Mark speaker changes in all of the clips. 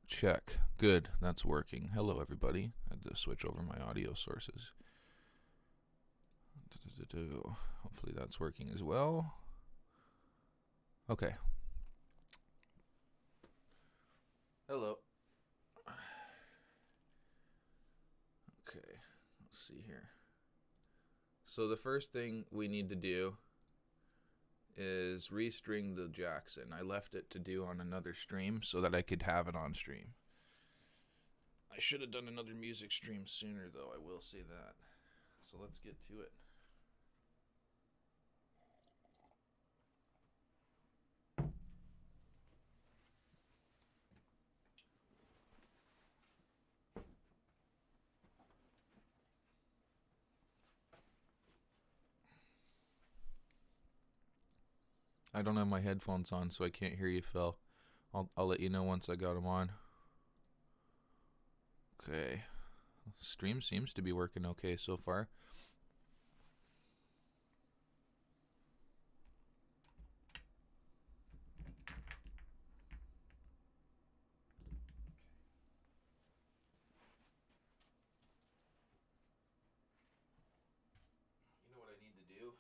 Speaker 1: Check. Good. That's working. Hello, everybody. I had to switch over my audio sources. Hopefully that's working as well. Okay. Hello. Okay. Let's see here. So the first thing we need to do is restring the Jackson. I left it to do on another stream so that I could have it on stream. I should have done another music stream sooner, though. I will say that. So let's get to it. I don't have my headphones on, so I can't hear you, Phil. I'll let you know once I got them on. Okay. Stream seems to be working okay so far. You know what I need to do?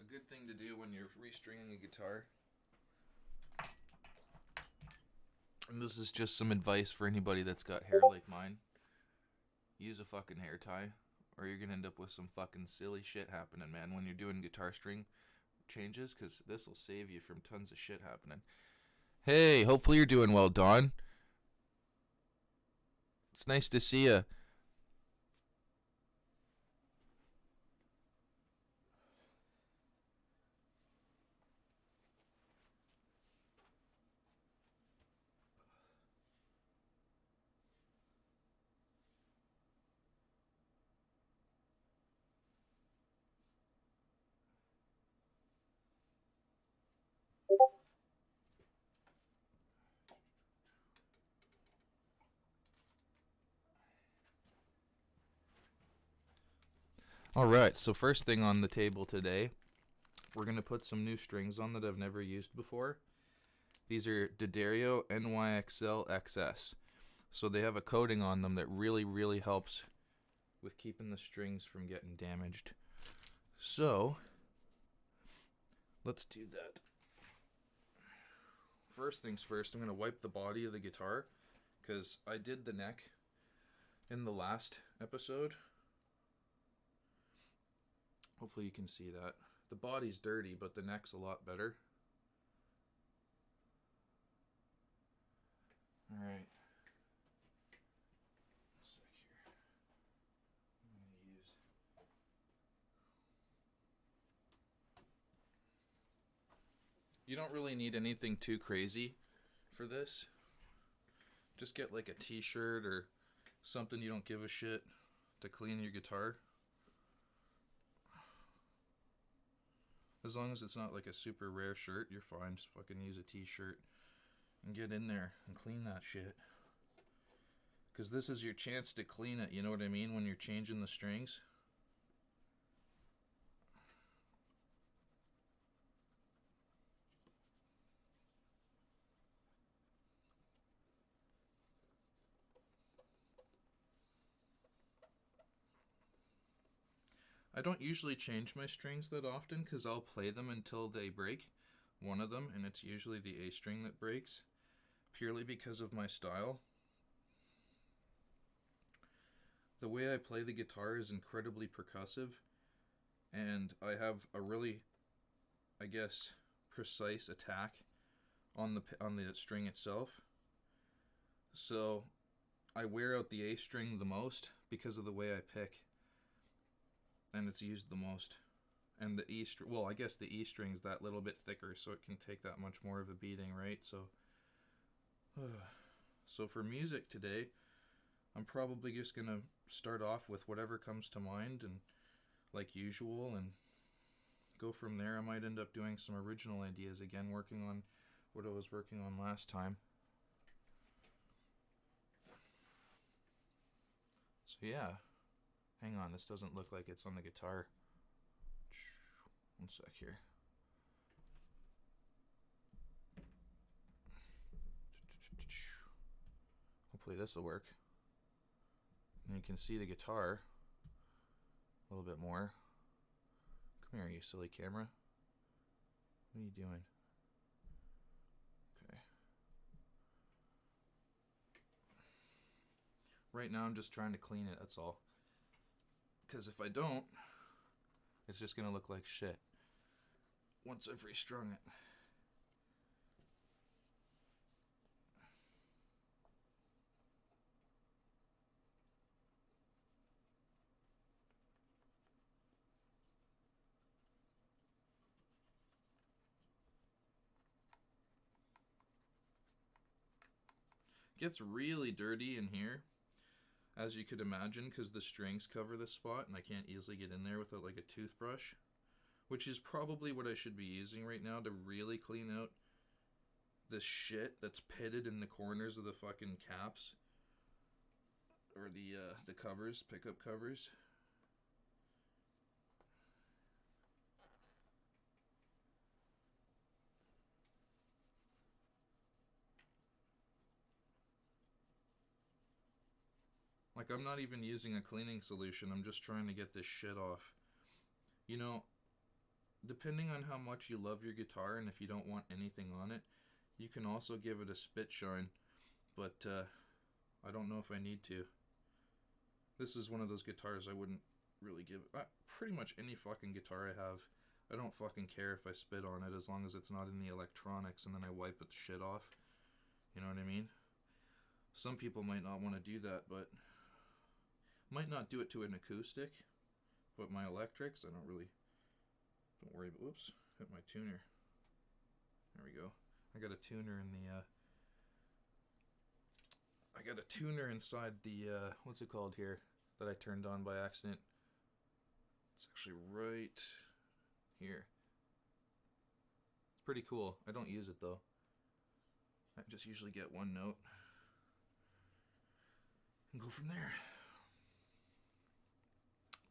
Speaker 1: A good thing to do when you're restringing a guitar, and this is just some advice for anybody that's got hair like mine, use a fucking hair tie, or you're gonna end up with some fucking silly shit happening, man, when you're doing guitar string changes, because this will save you from tons of shit happening. Hey, hopefully you're doing well, Dawn. It's nice to see you. Alright, so first thing on the table today, we're going to put some new strings on that I've never used before. These are D'Addario NYXL XS. So they have a coating on them that really, really helps with keeping the strings from getting damaged. So, let's do that. First things first, I'm going to wipe the body of the guitar, because I did the neck in the last episode. Hopefully you can see that. The body's dirty, but the neck's a lot better. Alright. You don't really need anything too crazy for this. Just get like a t-shirt or something you don't give a shit to clean your guitar. As long as it's not like a super rare shirt, you're fine. Just fucking use a t-shirt and get in there and clean that shit. Because this is your chance to clean it, you know what I mean, when you're changing the strings. I don't usually change my strings that often because I'll play them until they break, one of them, and it's usually the A string that breaks, purely because of my style. The way I play the guitar is incredibly percussive, and I have a really, I guess, precise attack on the string itself. So I wear out the A string the most because of the way I pick, and it's used the most. And the E string, well, I guess the E string's that little bit thicker, so it can take that much more of a beating, right? So for music today, I'm probably just gonna start off with whatever comes to mind, and like usual, and go from there. I might end up doing some original ideas again, working on what I was working on last time. So yeah, hang on, this doesn't look like it's on the guitar. One sec here. Hopefully this will work. And you can see the guitar a little bit more. Come here, you silly camera. What are you doing? Okay. Right now I'm just trying to clean it, that's all. Because if I don't, it's just going to look like shit once I've restrung it. Gets really dirty in here, as you could imagine, because the strings cover this spot and I can't easily get in there without like a toothbrush, which is probably what I should be using right now to really clean out this shit that's pitted in the corners of the fucking caps, or the covers, pickup covers. Like, I'm not even using a cleaning solution, I'm just trying to get this shit off. You know, depending on how much you love your guitar and if you don't want anything on it, you can also give it a spit shine, but I don't know if I need to. This is one of those guitars I wouldn't really give... pretty much any fucking guitar I have, I don't fucking care if I spit on it as long as it's not in the electronics and then I wipe the shit off. You know what I mean? Some people might not want to do that, but... Might not do it to an acoustic, but my electrics, I don't worry about... Whoops, hit my tuner. There we go. I got a tuner in the... I got a tuner inside the, what's it called here, that I turned on by accident. It's actually right here. It's pretty cool. I don't use it though. I just usually get one note and go from there.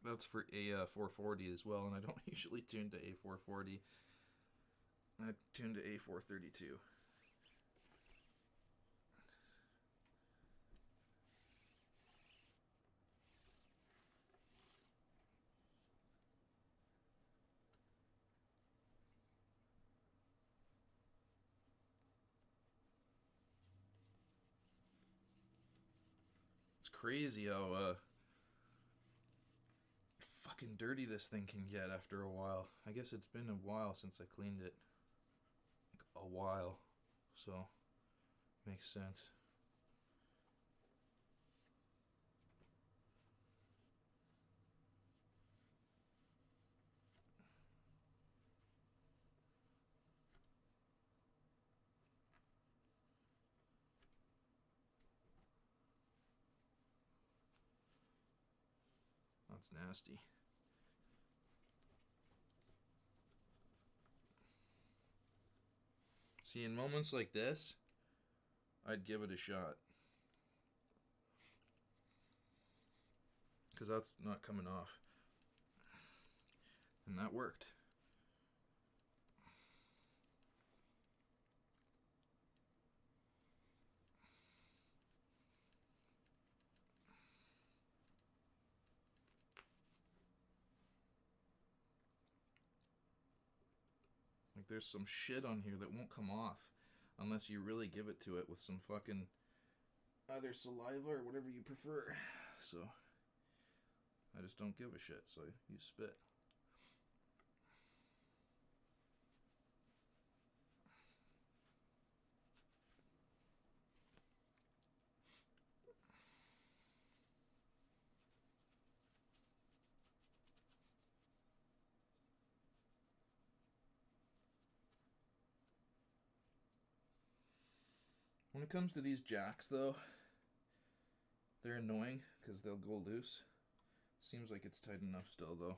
Speaker 1: That's for a 440 as well, and I don't usually tune to a 440. I tune to a 432. It's crazy how fucking dirty this thing can get after a while. I guess it's been a while since I cleaned it. Like a while. So, makes sense. That's nasty. See, in moments like this, I'd give it a shot. Because that's not coming off. And that worked. Like, there's some shit on here that won't come off unless you really give it to it with some fucking either saliva or whatever you prefer. So, I just don't give a shit, so I use spit. When it comes to these jacks, though, they're annoying because they'll go loose. Seems like it's tight enough still, though.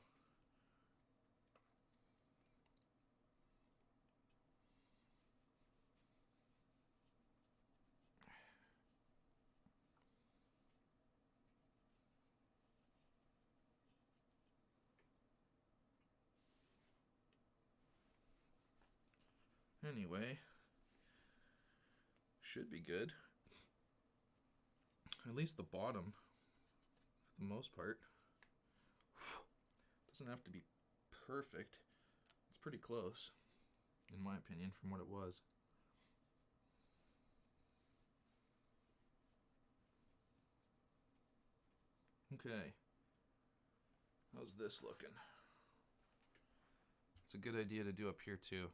Speaker 1: Anyway, should be good. At least the bottom, for the most part. Doesn't have to be perfect. It's pretty close, in my opinion, from what it was. Okay. How's this looking? It's a good idea to do up here too.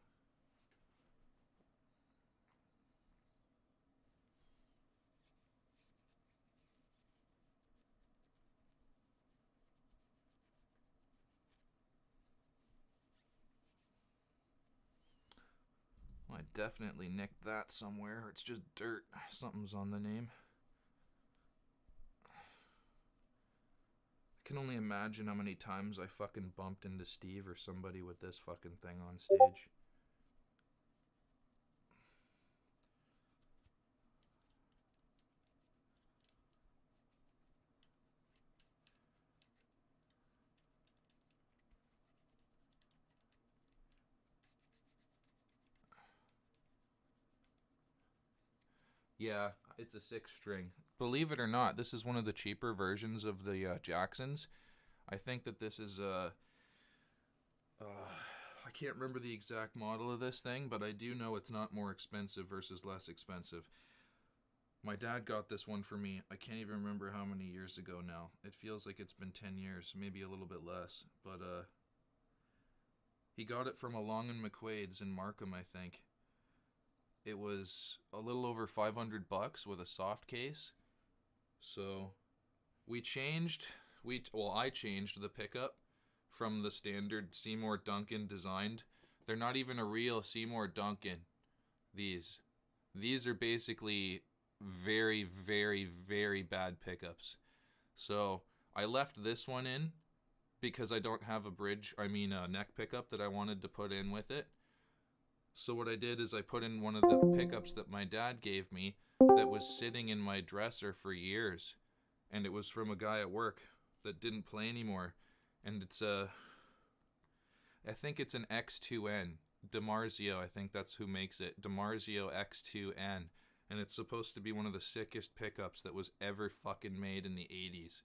Speaker 1: Well, I definitely nicked that somewhere. It's just dirt. Something's on the name. I can only imagine how many times I fucking bumped into Steve or somebody with this fucking thing on stage. Yeah, it's a 6-string. Believe it or not, this is one of the cheaper versions of the Jacksons. I think that this is I can't remember the exact model of this thing, but I do know it's not more expensive versus less expensive. My dad got this one for me. I can't even remember how many years ago now. It feels like it's been 10 years, maybe a little bit less. But he got it from a Long and McQuaid's in Markham, I think. It was a little over $500 with a soft case. So I changed the pickup from the standard Seymour Duncan designed. They're not even a real Seymour Duncan. These are basically very, very, very bad pickups. So I left this one in because I don't have a neck pickup that I wanted to put in with it. So what I did is I put in one of the pickups that my dad gave me that was sitting in my dresser for years. And it was from a guy at work that didn't play anymore. And it's I think it's an X2N. DiMarzio, I think that's who makes it. DiMarzio X2N. And it's supposed to be one of the sickest pickups that was ever fucking made in the 80s.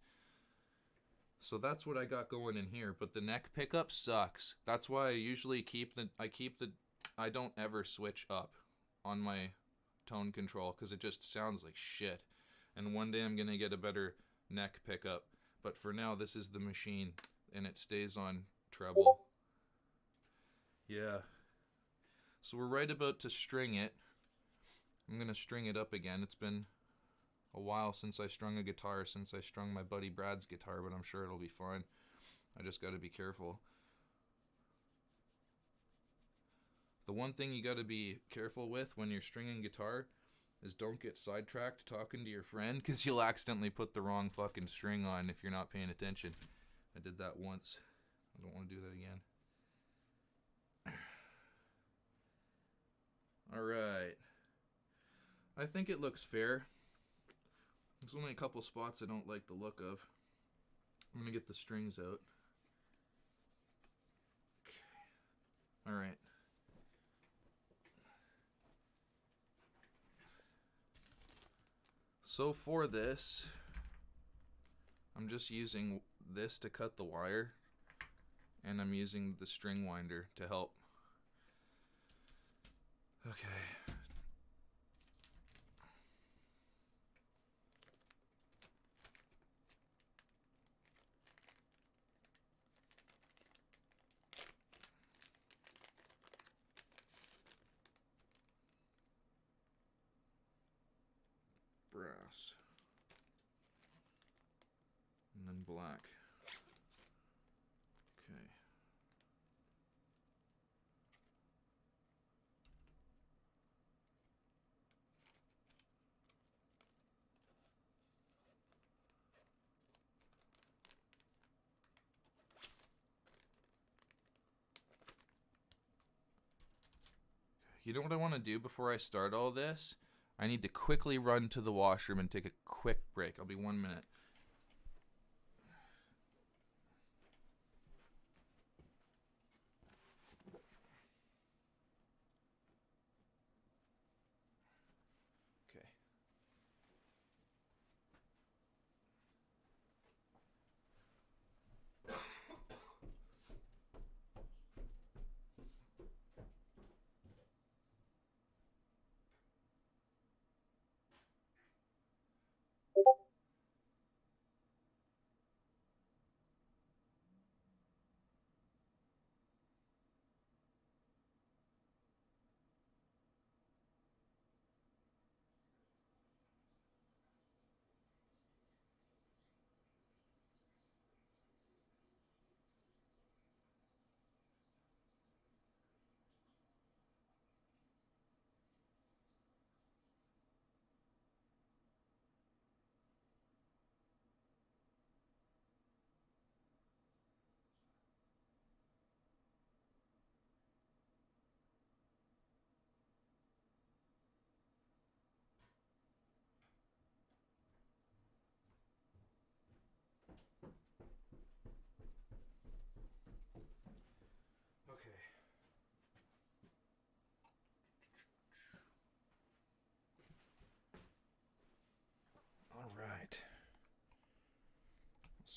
Speaker 1: So that's what I got going in here. But the neck pickup sucks. That's why I usually I don't ever switch up on my tone control because it just sounds like shit. And one day I'm going to get a better neck pickup. But for now, this is the machine, and it stays on treble. Yeah. So we're right about to string it. I'm going to string it up again. It's been a while since I strung a guitar, since I strung my buddy Brad's guitar, but I'm sure it'll be fine. I just got to be careful. The one thing you got to be careful with when you're stringing guitar is don't get sidetracked talking to your friend because you'll accidentally put the wrong fucking string on if you're not paying attention. I did that once. I don't want to do that again. Alright. I think it looks fair. There's only a couple spots I don't like the look of. I'm going to get the strings out. Okay. Alright. So for this, I'm just using this to cut the wire, and I'm using the string winder to help. Okay. Brass. And then black. Okay. You know what I want to do before I start all this? I need to quickly run to the washroom and take a quick break. I'll be 1 minute. Okay.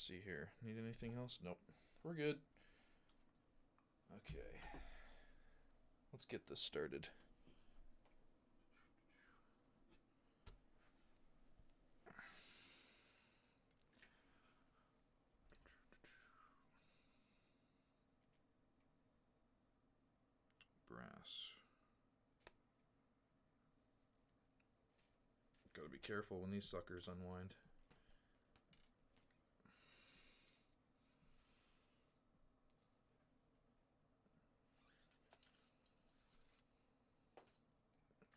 Speaker 1: see here. Need anything else? Nope. We're good. Okay. Let's get this started. Brass. Gotta be careful when these suckers unwind.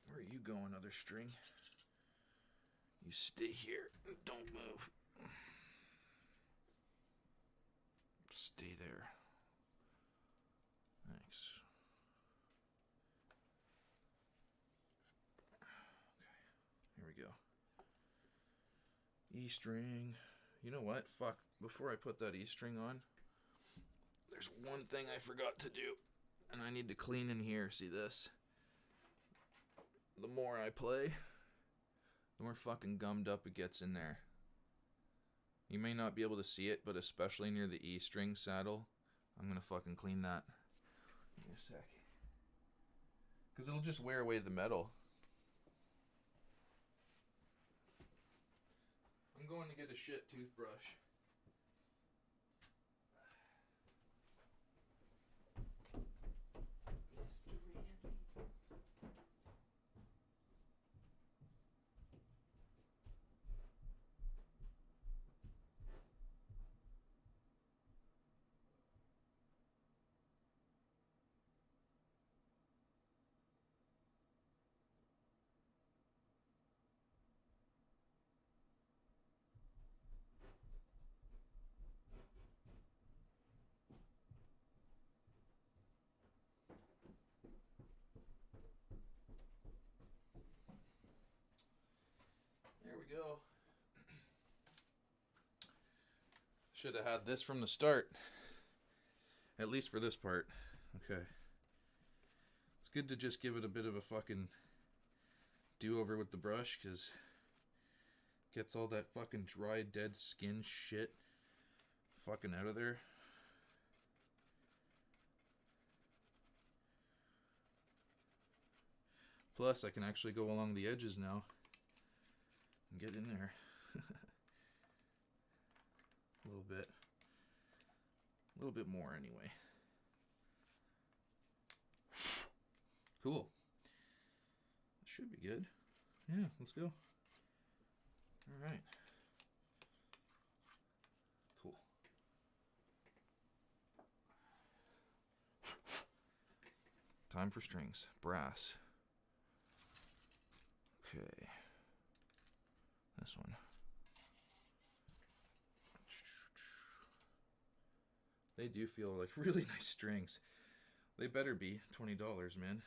Speaker 1: Where are you going, other string? You stay here and don't move. Stay there. Thanks. Okay, here we go. E string. You know what? Fuck. Before I put that E string on, there's one thing I forgot to do. And I need to clean in here. See this? The more I play, the more fucking gummed up it gets in there. You may not be able to see it, but especially near the E string saddle, I'm gonna fucking clean that. Give me a sec. Because it'll just wear away the metal. I'm going to get a shit toothbrush. There we go. Should have had this from the start. At least for this part. Okay. It's good to just give it a bit of a fucking do-over with the brush, because it gets all that fucking dry, dead skin shit fucking out of there. Plus, I can actually go along the edges now and get in there. A little bit. A little bit more, anyway. Cool. Should be good. Yeah, let's go. Alright. Cool. Time for strings. Brass. Okay. This one. They do feel like really nice strings. They better be $20, man.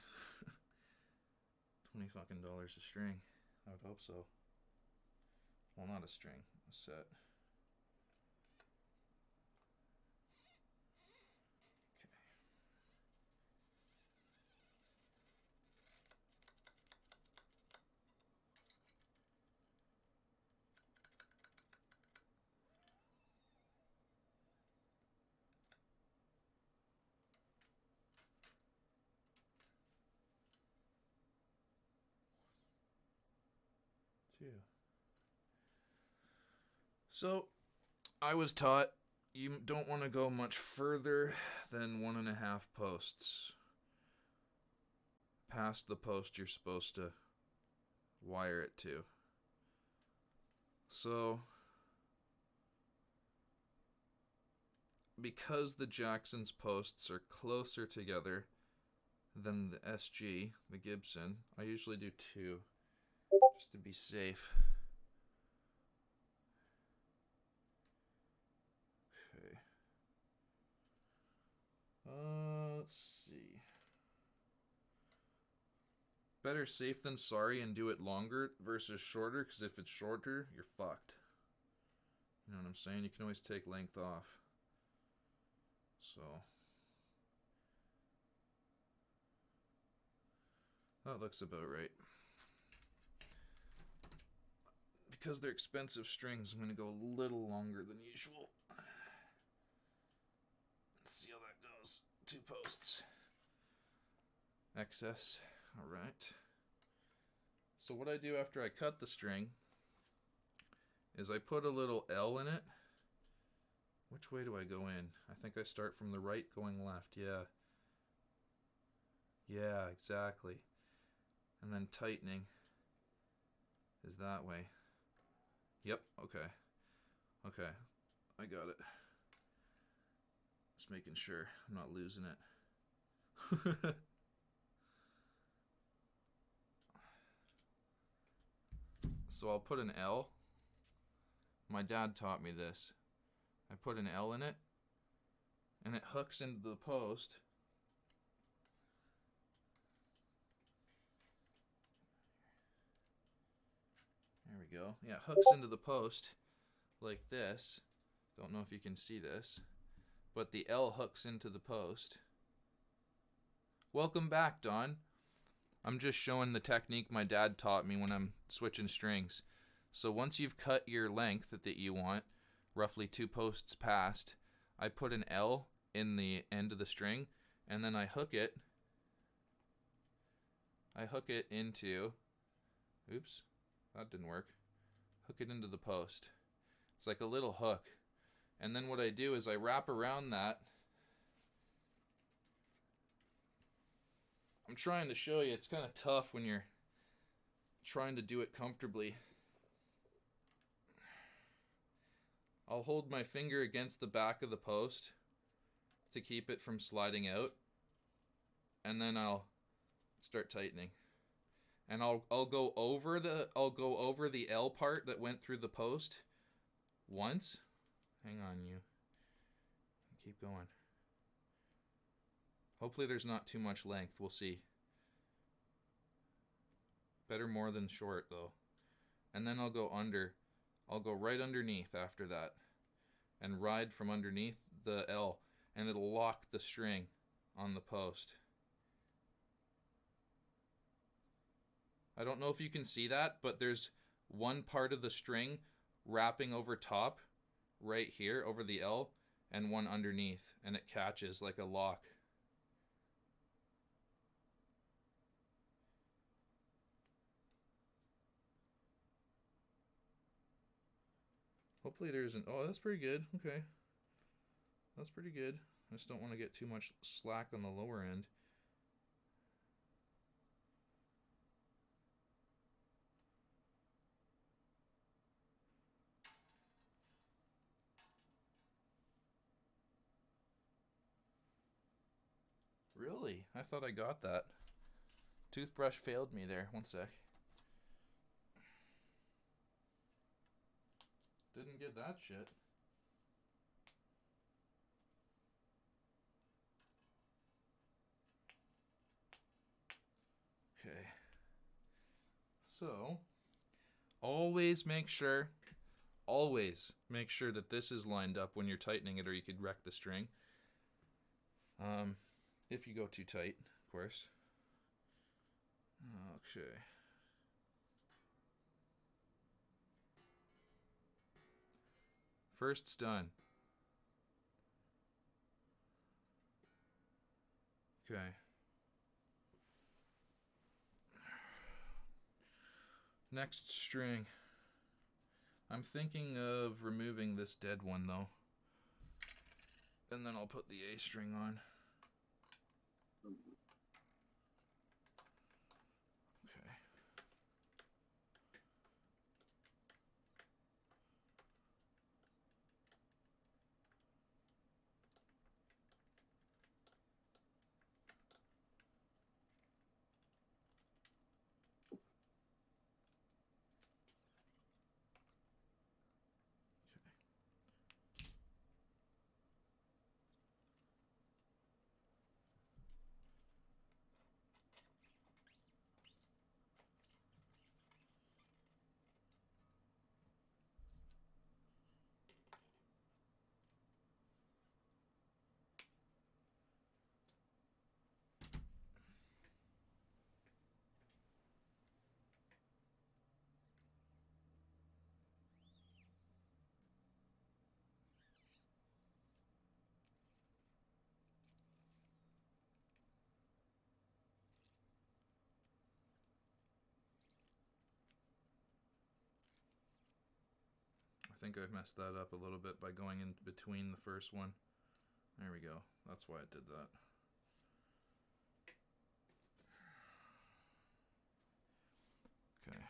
Speaker 1: $20 fucking a string. I would hope so. Well, not a string, a set. So, I was taught you don't want to go much further than 1.5 posts. Past the post you're supposed to wire it to. So, because the Jackson's posts are closer together than the SG, the Gibson, I usually do 2, just to be safe. Okay. Let's see. Better safe than sorry and do it longer versus shorter, because if it's shorter, you're fucked. You know what I'm saying? You can always take length off. So. That looks about right. Because they're expensive strings, I'm going to go a little longer than usual. see how that goes. 2 posts. Excess. All right. So what I do after I cut the string is I put a little L in it. Which way do I go in? I think I start from the right going left. Yeah. Yeah, exactly. And then tightening is that way. Yep, okay. Okay, I got it. Just making sure I'm not losing it. So I'll put an L. My dad taught me this. I put an L in it, and it hooks into the post. There we go. Yeah, it hooks into the post like this. Don't know if you can see this, but the L hooks into the post. Welcome back, Don. I'm just showing the technique my dad taught me when I'm switching strings. So once you've cut your length that you want, roughly 2 posts past, I put an L in the end of the string, and then I hook it. I hook it into, oops, that didn't work. Hook it into the post. It's like a little hook. And then what I do is I wrap around that. I'm trying to show you, it's kind of tough when you're trying to do it comfortably. I'll hold my finger against the back of the post to keep it from sliding out, and then I'll start tightening. And I'll go over the L part that went through the post once. Hang on, you. Keep going. Hopefully there's not too much length. We'll see. Better more than short, though. And then I'll go under. I'll go right underneath after that and ride from underneath the L, and it'll lock the string on the post. I don't know if you can see that, but there's one part of the string wrapping over top right here over the L and one underneath, and it catches like a lock. Hopefully there isn't. Oh, that's pretty good. Okay. That's pretty good. I just don't want to get too much slack on the lower end. Really? I thought I got that. Toothbrush failed me there. One sec. Didn't get that shit. Okay. So, always make sure that this is lined up when you're tightening it, or you could wreck the string. If you go too tight, of course. Okay. First's done. Okay. Next string. I'm thinking of removing this dead one though. And then I'll put the A string on. Okay. think I messed that up a little bit by going in between the first one. There we go. That's why it did that. Okay.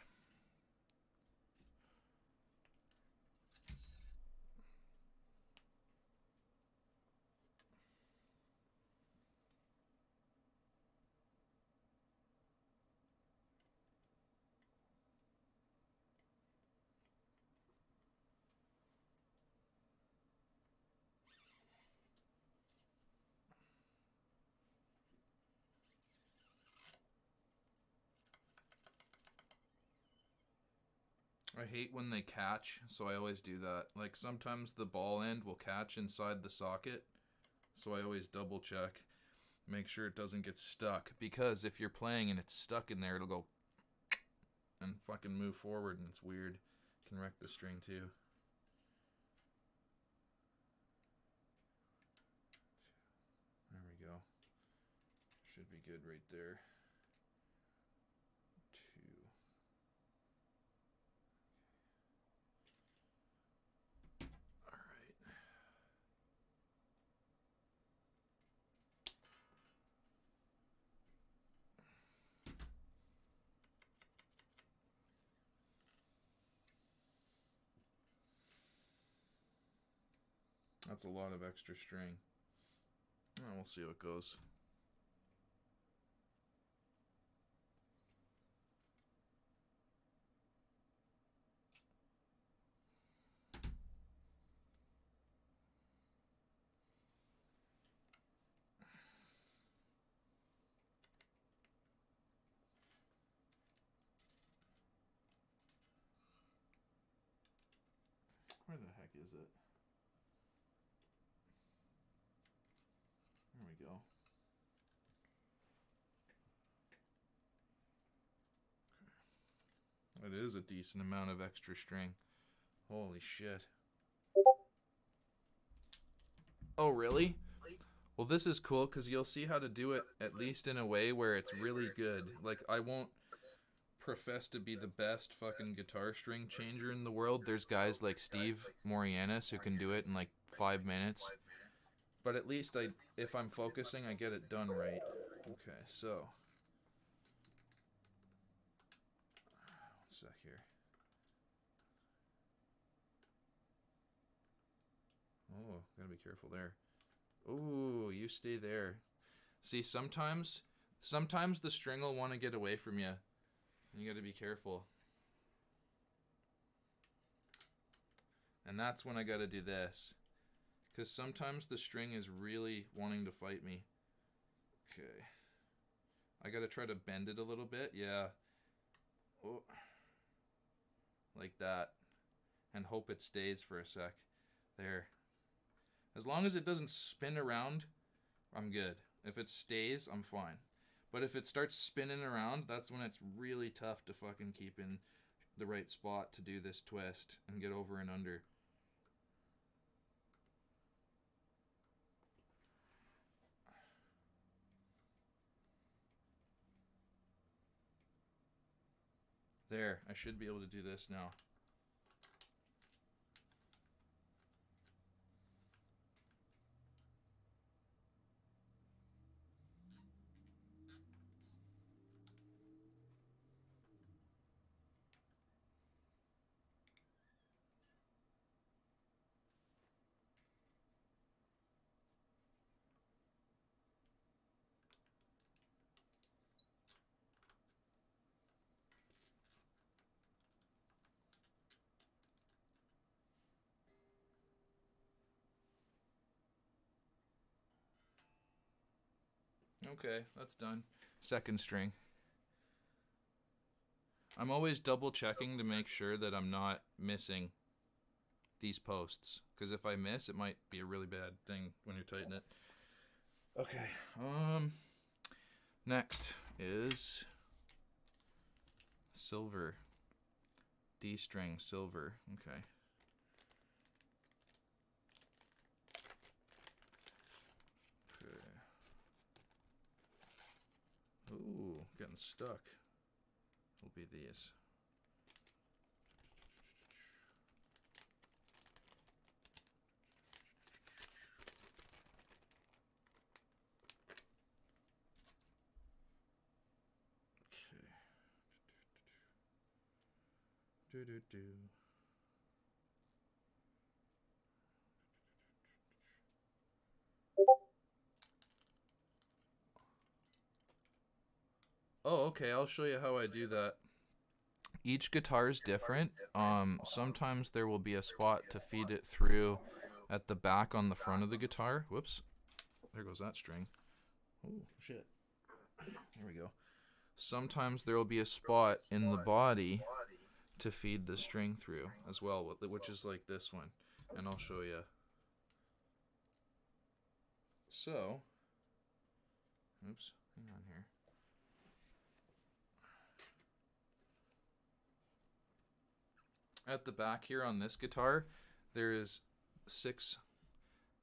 Speaker 1: I hate when they catch, so I always do that. Like sometimes the ball end will catch inside the socket, so I always double check, make sure it doesn't get stuck. Because if you're playing and it's stuck in there, it'll go and fucking move forward, and it's weird. It can wreck the string too. There we go. Should be good right there. That's a lot of extra string. Oh, we'll see how it goes. Where the heck is it? There we go. Okay. It is a decent amount of extra string. Holy shit. Oh, really? Well, this is cool because you'll see how to do it at least in a way where it's really good. Like, I won't profess to be the best fucking guitar string changer in the world. There's guys like Steve Morianis who can do it in like 5 minutes. But at least if I'm focusing, I get it done right. Okay, so. 1 sec here. Oh, gotta be careful there. Ooh, you stay there. See, sometimes the string will want to get away from you. You gotta be careful. And that's when I gotta do this. Because sometimes the string is really wanting to fight me. Okay. I gotta try to bend it a little bit. Yeah. Oh. Like that. And hope it stays for a sec. There. As long as it doesn't spin around, I'm good. If it stays, I'm fine. But if it starts spinning around, that's when it's really tough to fucking keep in the right spot to do this twist and get over and under. There, I should be able to do this now. Okay, that's done. Second string. I'm always double checking to make sure that I'm not missing these posts. Because if I miss, it might be a really bad thing when you're tightening it. Okay, next is silver. D string, silver. Okay. Ooh, getting stuck. Will be these. Oh, okay. I'll show you how I do that. Each guitar is different. Sometimes there will be a spot to feed it through at the back on the front of the guitar. Whoops. There goes that string. Oh, shit. There we go. Sometimes there will be a spot in the body to feed the string through as well, which is like this one. And I'll show you. So, oops, hang on here. At the back here on this guitar, there is 6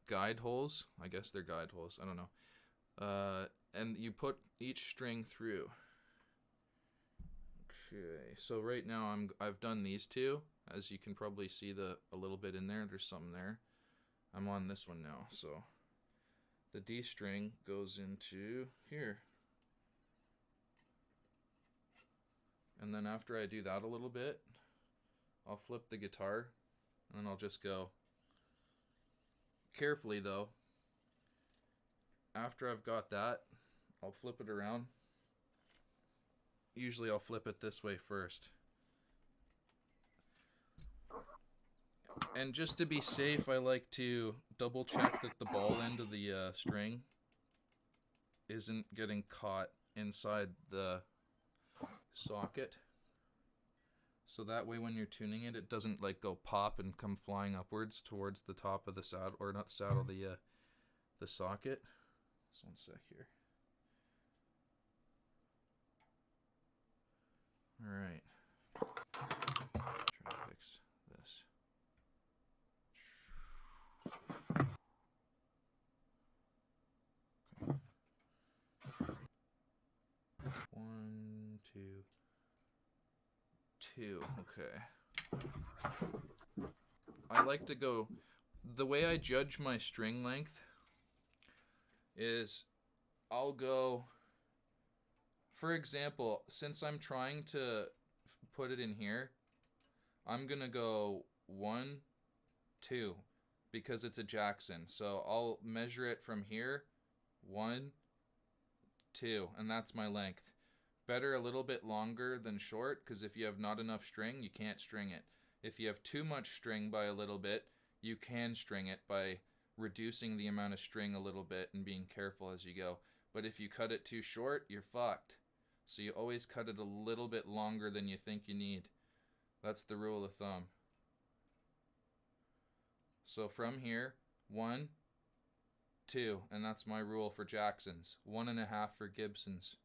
Speaker 1: guide holes. I guess they're guide holes. I don't know. And you put each string through. Okay, so right now I've done these 2. As you can probably see a little bit in there. There's something there. I'm on this one now. So the D string goes into here. And then after I do that a little bit, I'll flip the guitar, and then I'll just go. Carefully though, after I've got that, I'll flip it around. Usually I'll flip it this way first. And just to be safe, I like to double check that the ball end of the string isn't getting caught inside the socket. So that way when you're tuning it, it doesn't like go pop and come flying upwards towards the top of the saddle, or not the saddle, the socket. Just one sec here. All right. Try to fix this. Okay. 1, 2, 2. Okay. I like to go. The way I judge my string length is I'll go. For example, since I'm trying to put it in here, I'm gonna go 1, 2, because it's a Jackson. So I'll measure it from here, 1, 2, and that's my length. Better a little bit longer than short, because if you have not enough string, you can't string it. If you have too much string by a little bit, you can string it by reducing the amount of string a little bit and being careful as you go. But if you cut it too short, you're fucked. So you always cut it a little bit longer than you think you need. That's the rule of thumb. So from here, 1, 2, and that's my rule for Jacksons. 1.5 for Gibsons.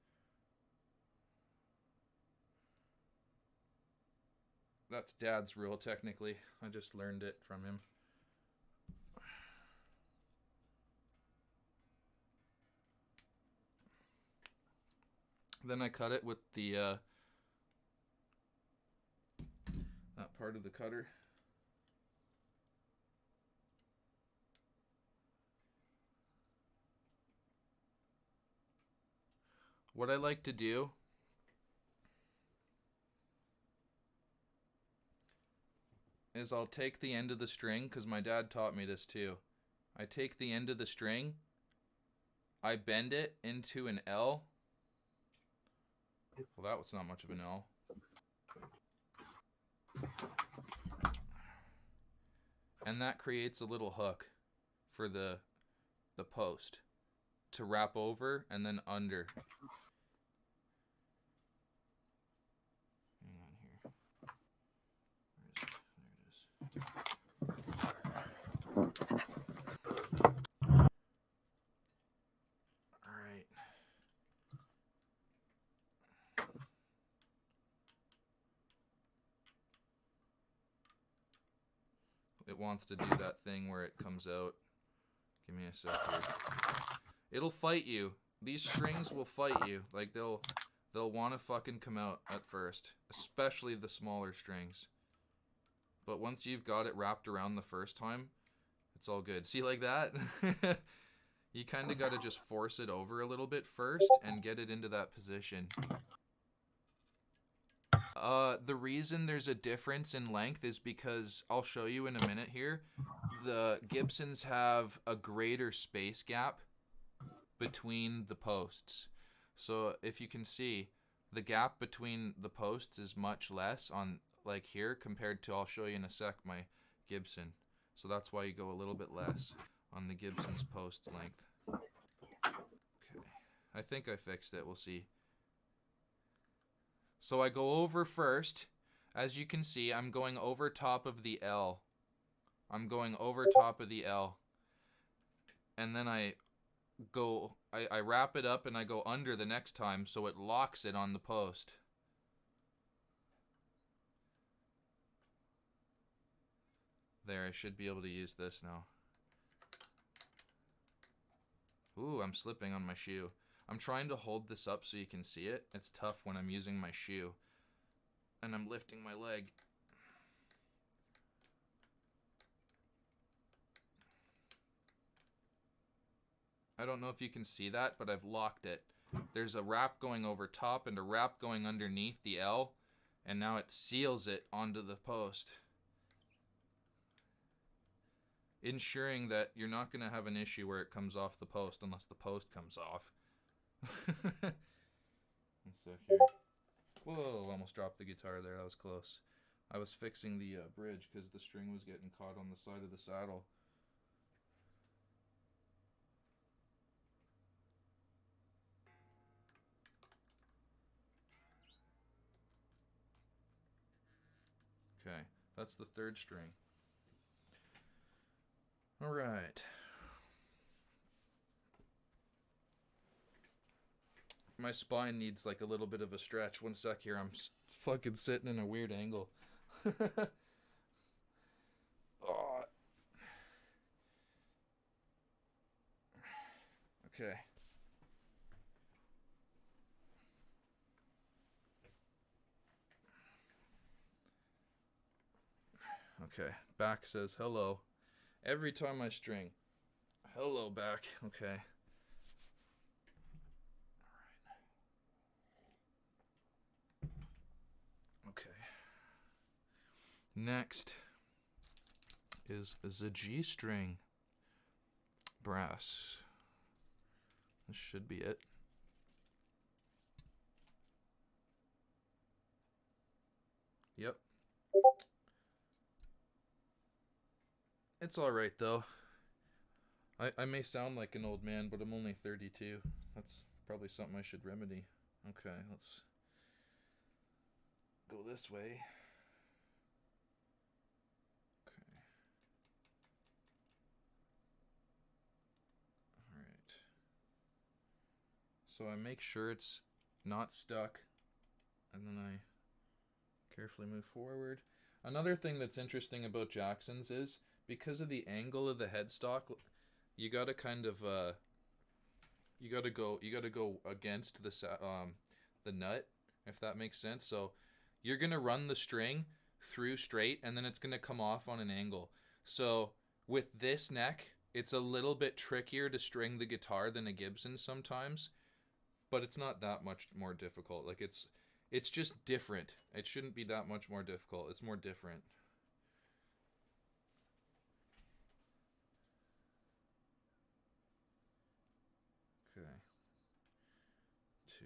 Speaker 1: That's Dad's rule, technically. I just learned it from him. Then I cut it with the that part of the cutter. What I like to do is I'll take the end of the string, because my dad taught me this too. I take the end of the string, I bend it into an L. Well, that was not much of an L. And that creates a little hook for the post to wrap over and then under. Hang on here. There it is. All right. It wants to do that thing where it comes out. Give me a sec here. It'll fight you. These strings will fight you. Like they'll want to fucking come out at first, especially the smaller strings. But once you've got it wrapped around the first time, it's all good. See, like that? You kind of got to just force it over a little bit first and get it into that position. The reason there's a difference in length is because I'll show you in a minute here. The Gibsons have a greater space gap between the posts. So if you can see, the gap between the posts is much less on like here compared to, I'll show you in a sec, my Gibson. So that's why you go a little bit less on the Gibson's post length. Okay. I think I fixed it. We'll see. So I go over first. As you can see, I'm going over top of the L. I'm going over top of the L. And then I wrap it up and I go under the next time so it locks it on the post. There, I should be able to use this now. Ooh, I'm slipping on my shoe. I'm trying to hold this up so you can see it. It's tough when I'm using my shoe. And I'm lifting my leg. I don't know if you can see that, but I've locked it. There's a wrap going over top and a wrap going underneath the L. And now it seals it onto the post, ensuring that you're not going to have an issue where it comes off the post unless the post comes off. So here. Whoa, almost dropped the guitar there. That was close. I was fixing the bridge because the string was getting caught on the side of the saddle. Okay, that's the third string. All right. My spine needs like a little bit of a stretch. One sec here. I'm fucking sitting in a weird angle. Oh. Okay. Okay. Back says hello. Every time I string. Hello, back. Okay. Okay. Next is the G string brass. This should be it. Yep. It's alright though. I may sound like an old man, but I'm only 32. That's probably something I should remedy. Okay, let's go this way. Okay. Alright. So I make sure it's not stuck, and then I carefully move forward. Another thing that's interesting about Jackson's is because of the angle of the headstock, you gotta kind of you gotta go against the nut, if that makes sense. So you're gonna run the string through straight, and then it's gonna come off on an angle. So with this neck, it's a little bit trickier to string the guitar than a Gibson sometimes, but it's not that much more difficult. Like it's just different. It shouldn't be that much more difficult. It's more different. Okay. 2.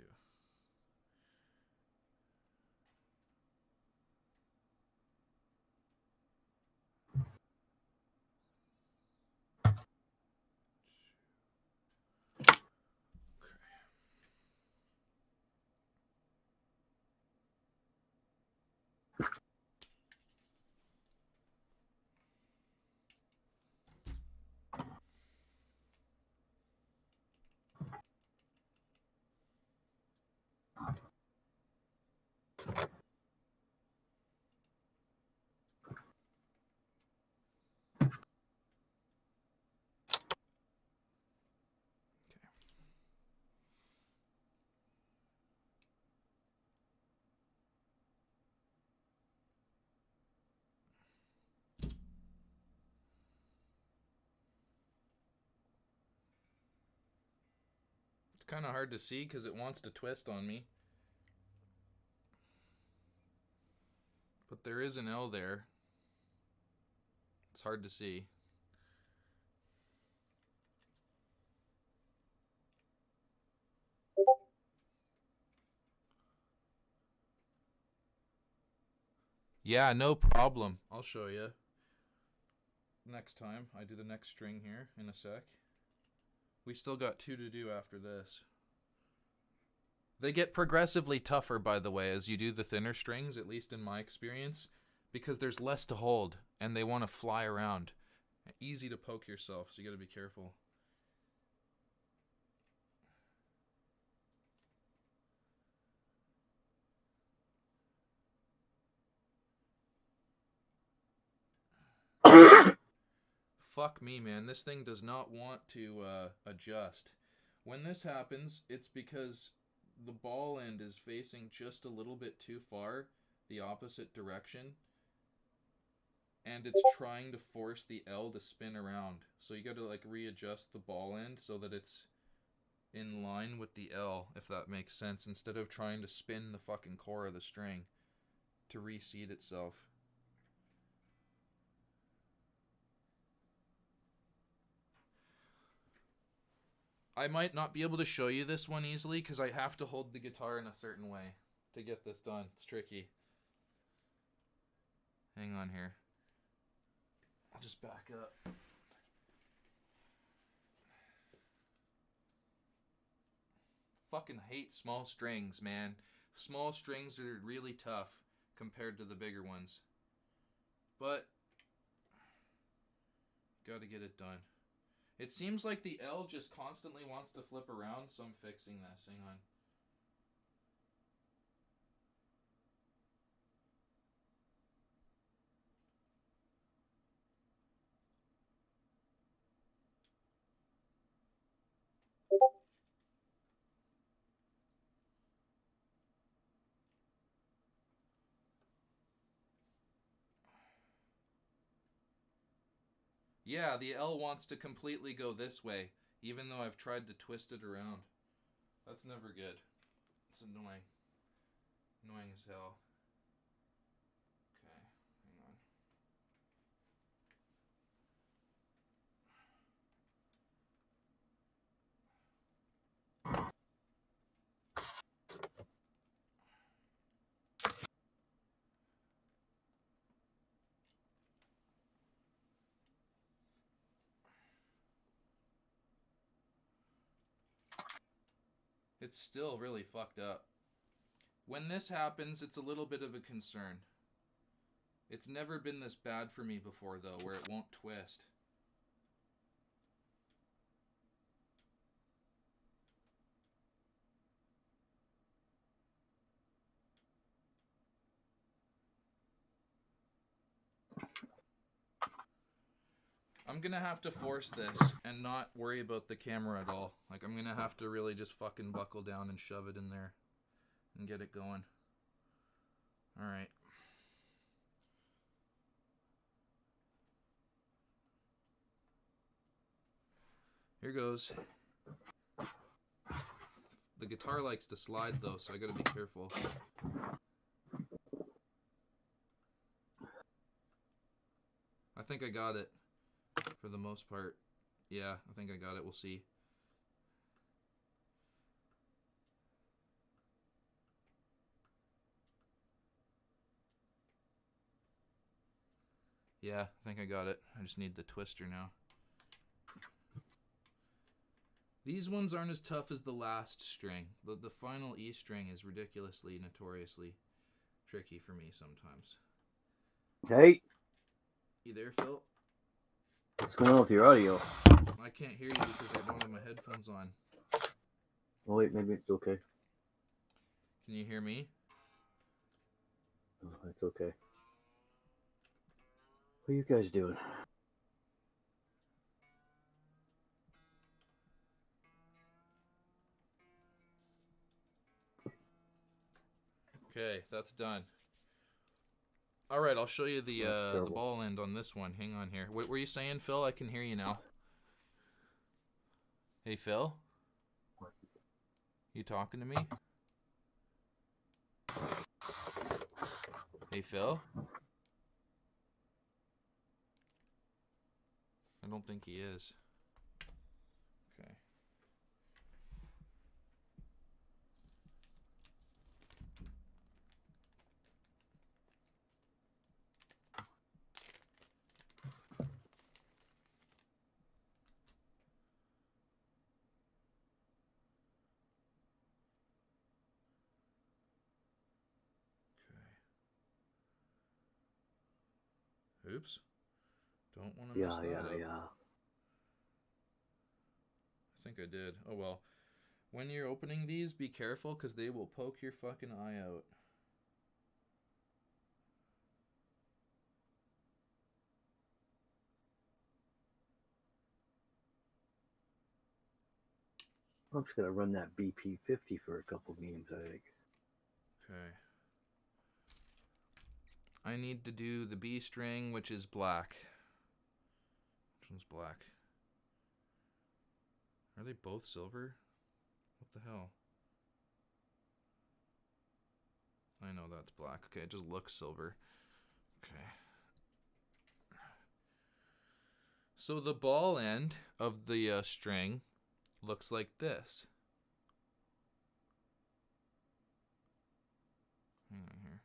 Speaker 1: It's kind of hard to see because it wants to twist on me. But there is an L there. It's hard to see. Yeah, no problem. I'll show you. Next time. I do the next string here in a sec. We still got 2 to do after this. They get progressively tougher, by the way, as you do the thinner strings, at least in my experience, because there's less to hold, and they want to fly around. Easy to poke yourself, so you got to be careful. Fuck me, man. This thing does not want to adjust. When this happens, it's because the ball end is facing just a little bit too far the opposite direction, and it's trying to force the L to spin around. So you got to like readjust the ball end so that it's in line with the L, if that makes sense, instead of trying to spin the fucking core of the string to reseat itself. I might not be able to show you this one easily because I have to hold the guitar in a certain way to get this done. It's tricky. Hang on here. I'll just back up. Fucking hate small strings, man. Small strings are really tough compared to the bigger ones. But gotta get it done. It seems like the L just constantly wants to flip around, so I'm fixing this. Hang on. Yeah, the L wants to completely go this way, even though I've tried to twist it around. That's never good. It's annoying. Annoying as hell. Okay, hang on. It's still really fucked up. When this happens, it's a little bit of a concern. It's never been this bad for me before, though, where it won't twist. I'm gonna have to force this and not worry about the camera at all. Like, I'm gonna have to really just fucking buckle down and shove it in there and get it going. Alright. Here goes. The guitar likes to slide, though, so I gotta be careful. I think I got it. For the most part. Yeah, I think I got it. We'll see. Yeah, I think I got it. I just need the twister now. These ones aren't as tough as the last string. The final E string is ridiculously, notoriously tricky for me sometimes.
Speaker 2: Hey.
Speaker 1: You there, Phil?
Speaker 2: What's going on with your audio?
Speaker 1: I can't hear you because I don't have my headphones on.
Speaker 2: Oh, wait, maybe it's okay.
Speaker 1: Can you hear me?
Speaker 2: Oh, it's okay. What are you guys doing?
Speaker 1: Okay, that's done. All right, I'll show you the ball end on this one. Hang on here. What were you saying, Phil? I can hear you now. Hey, Phil? You talking to me? Hey, Phil? I don't think he is. Okay. Okay. Oops. Don't want to mess that up.
Speaker 2: Yeah.
Speaker 1: I think I did. Oh well. When you're opening these, be careful because they will poke your fucking eye out.
Speaker 2: I'm just gonna run that BP50 for a couple games, I think.
Speaker 1: Okay. I need to do the B string, which is black. Which one's black? Are they both silver? What the hell? I know that's black. Okay, it just looks silver. Okay. So the ball end of the string looks like this. Hang on here.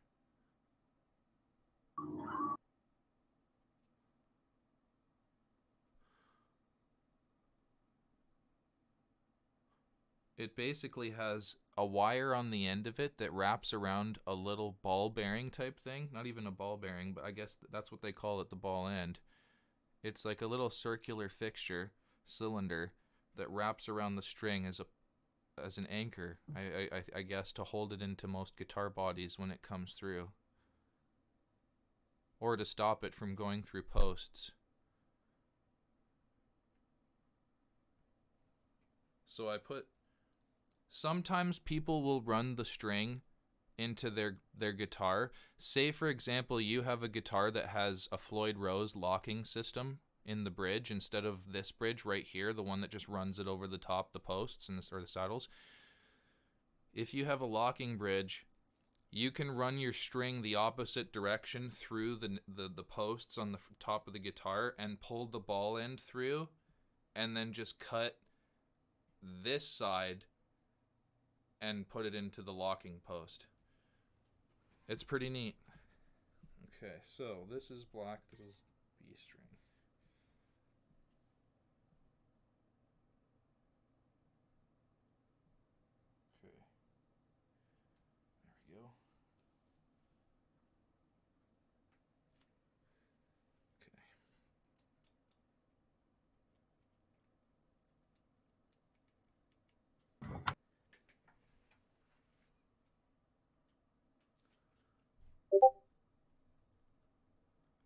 Speaker 1: It basically has a wire on the end of it that wraps around a little ball bearing type thing. Not even a ball bearing, but I guess that's what they call it, the ball end. It's like a little circular fixture, cylinder, that wraps around the string as an anchor, I guess, to hold it into most guitar bodies when it comes through. Or to stop it from going through posts. So I put... Sometimes people will run the string into their guitar. Say, for example, you have a guitar that has a Floyd Rose locking system in the bridge instead of this bridge right here, the one that just runs it over the top, the posts and or the saddles. If you have a locking bridge, you can run your string the opposite direction through the posts on the top of the guitar and pull the ball end through, and then just cut this side and put it into the locking post. It's pretty neat. Okay, so this is black, this is B string. Okay. There we go. Okay.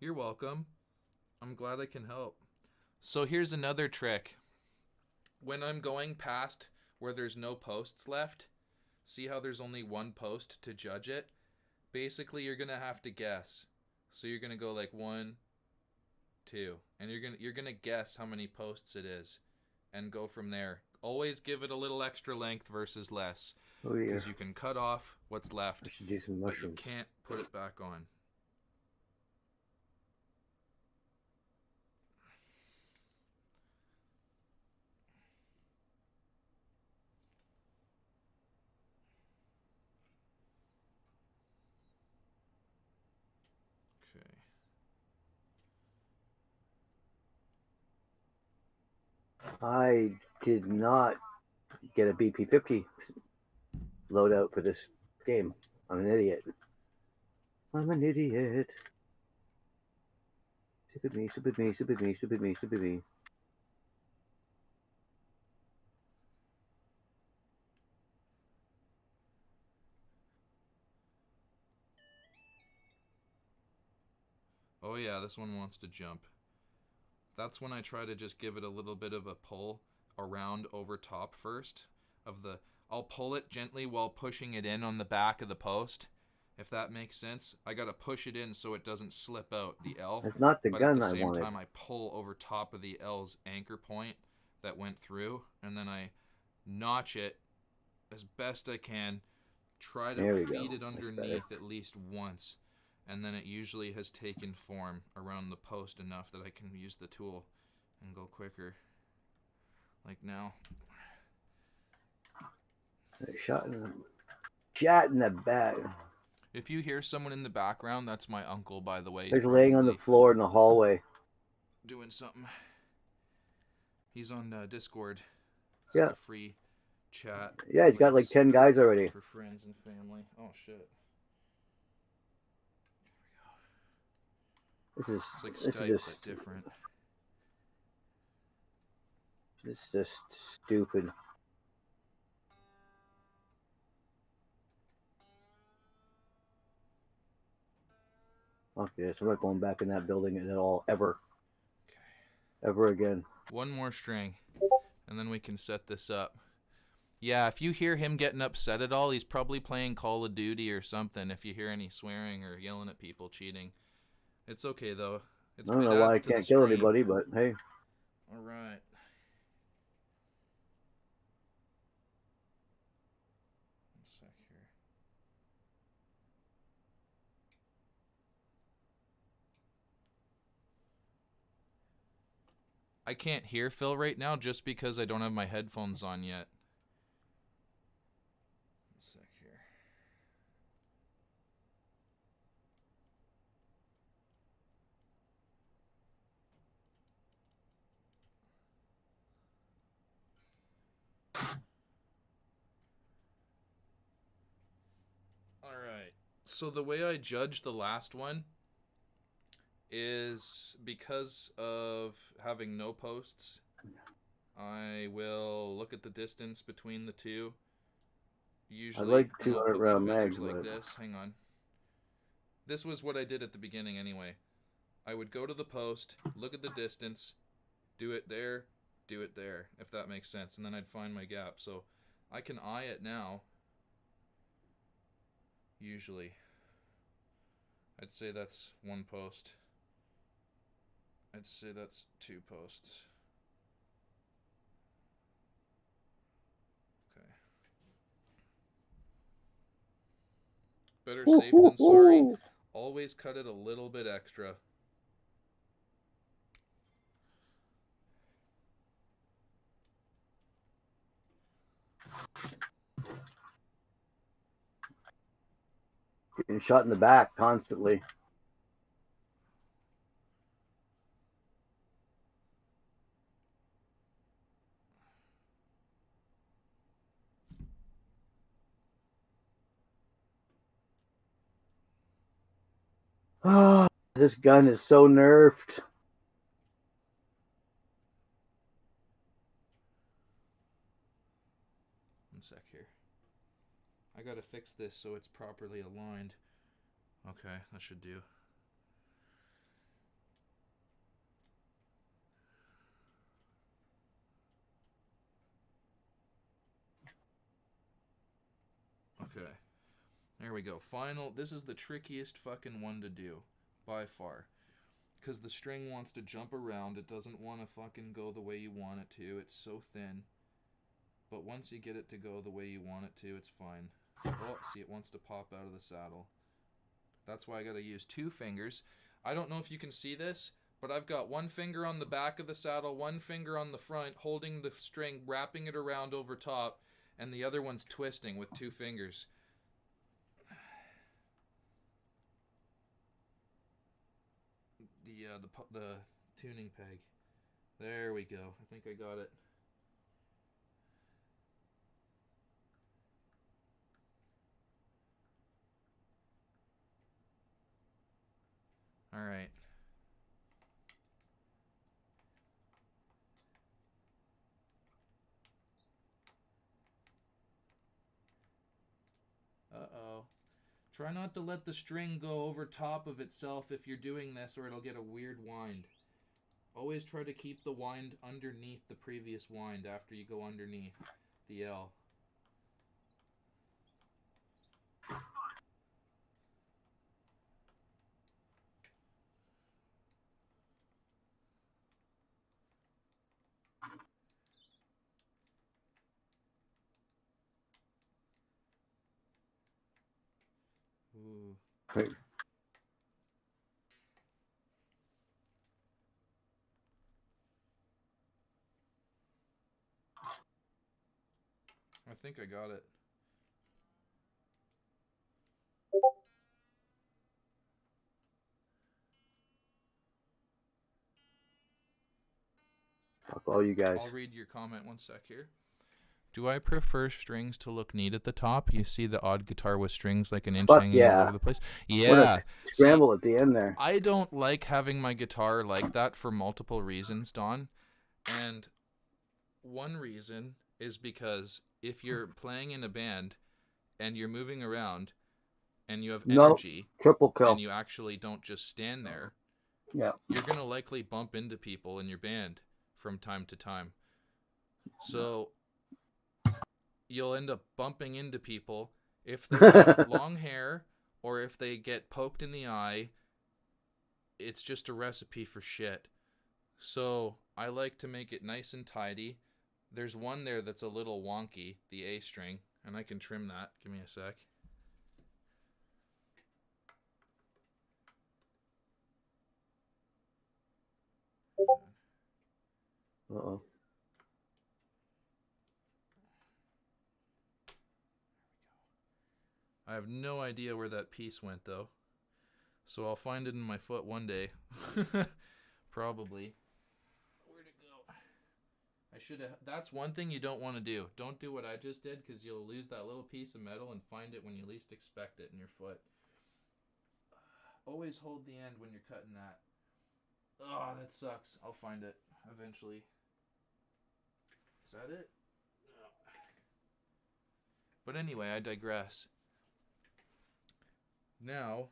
Speaker 1: You're welcome. I'm glad I can help. So here's another trick. When I'm going past where there's no posts left, see how there's only one post to judge it? Basically, you're going to have to guess. So you're going to go like 1, 2, and you're going to guess how many posts it is and go from there. Always give it a little extra length versus less.
Speaker 2: Oh yeah.
Speaker 1: Because you can cut off what's left,
Speaker 2: I should do some
Speaker 1: but you
Speaker 2: mushrooms.
Speaker 1: can't put it back on. Okay.
Speaker 2: I did not get a BP50 loadout for this game. I'm an idiot. I'm an idiot. Stupid me, stupid me, stupid me, stupid me, stupid me.
Speaker 1: Oh yeah, this one wants to jump. That's when I try to just give it a little bit of a pull around over top first of the... I'll pull it gently while pushing it in on the back of the post, if that makes sense. I gotta push it in so it doesn't slip out, the L.
Speaker 2: That's not the
Speaker 1: but
Speaker 2: gun
Speaker 1: at the
Speaker 2: I
Speaker 1: same
Speaker 2: wanted.
Speaker 1: time, I pull over top of the L's anchor point that went through, and then I notch it as best I can, try to feed it underneath at least once, and then it usually has taken form around the post enough that I can use the tool and go quicker. Like now.
Speaker 2: Shot in the back.
Speaker 1: If you hear someone in the background, that's my uncle, by the way.
Speaker 2: He's laying on the floor in the hallway.
Speaker 1: Doing something. He's on Discord. It's
Speaker 2: Yeah.
Speaker 1: like a free chat.
Speaker 2: Yeah, he's got like 10 guys already.
Speaker 1: For friends and family. Oh, shit.
Speaker 2: This is
Speaker 1: like
Speaker 2: this
Speaker 1: Skype,
Speaker 2: is
Speaker 1: but different.
Speaker 2: This is just stupid. Okay, so I'm not going back in that building at all, ever. Okay. Ever again.
Speaker 1: One more string, and then we can set this up. Yeah, if you hear him getting upset at all, he's probably playing Call of Duty or something. If you hear any swearing or yelling at people, cheating. It's okay, though.
Speaker 2: I don't know why I can't kill anybody, but hey.
Speaker 1: All right. One sec here. I can't hear Phil right now just because I don't have my headphones on yet. One sec here. All right. So the way I judge the last one is because of having no posts. I will look at the distance between the two. Usually,
Speaker 2: I like 200 round mags
Speaker 1: like this. Hang on. This was what I did at the beginning anyway. I would go to the post, look at the distance, do it there, if that makes sense, and then I'd find my gap. So I can eye it now. Usually. I'd say that's one post. I'd say that's two posts. Okay. Better safe than sorry. Always cut it a little bit extra.
Speaker 2: Getting shot in the back constantly. Ah, this gun is so nerfed.
Speaker 1: One sec here. I gotta fix this so it's properly aligned. Okay, that should do. Okay. There we go. Final. This is the trickiest fucking one to do. By far. Because the string wants to jump around. It doesn't want to fucking go the way you want it to. It's so thin. But once you get it to go the way you want it to, it's fine. Oh, see, it wants to pop out of the saddle. That's why I gotta use two fingers. I don't know if you can see this, but I've got one finger on the back of the saddle, one finger on the front, holding the string, wrapping it around over top, and the other one's twisting with two fingers. The tuning peg. There we go. I think I got it. All right. Uh-oh. Try not to let the string go over top of itself if you're doing this, or it'll get a weird wind. Always try to keep the wind underneath the previous wind after you go underneath the L. Ooh.
Speaker 2: Right.
Speaker 1: think I got it.
Speaker 2: Fuck all you guys.
Speaker 1: I'll read your comment one sec here. Do I prefer strings to look neat at the top? You see the odd guitar with strings like an inch
Speaker 2: Fuck
Speaker 1: hanging all
Speaker 2: yeah.
Speaker 1: over the place?
Speaker 2: What
Speaker 1: Yeah.
Speaker 2: a scramble at the end there.
Speaker 1: I don't like having my guitar like that for multiple reasons, Don. And one reason is because if you're playing in a band and you're moving around and you have energy
Speaker 2: triple kill.
Speaker 1: and you actually don't just stand there,
Speaker 2: yeah,
Speaker 1: you're going to likely bump into people in your band from time to time. So you'll end up bumping into people if they have long hair or if they get poked in the eye. It's just a recipe for shit. So I like to make it nice and tidy. There's one there that's a little wonky, the A string, and I can trim that. Give me a sec.
Speaker 2: Uh-oh.
Speaker 1: I have no idea where that piece went, though. So I'll find it in my foot one day. Probably. Where'd it go? I should have. That's one thing you don't want to do. Don't do what I just did, because you'll lose that little piece of metal and find it when you least expect it in your foot. Always hold the end when you're cutting that. Oh, that sucks. I'll find it eventually. Is that it? No. But anyway, I digress. Now,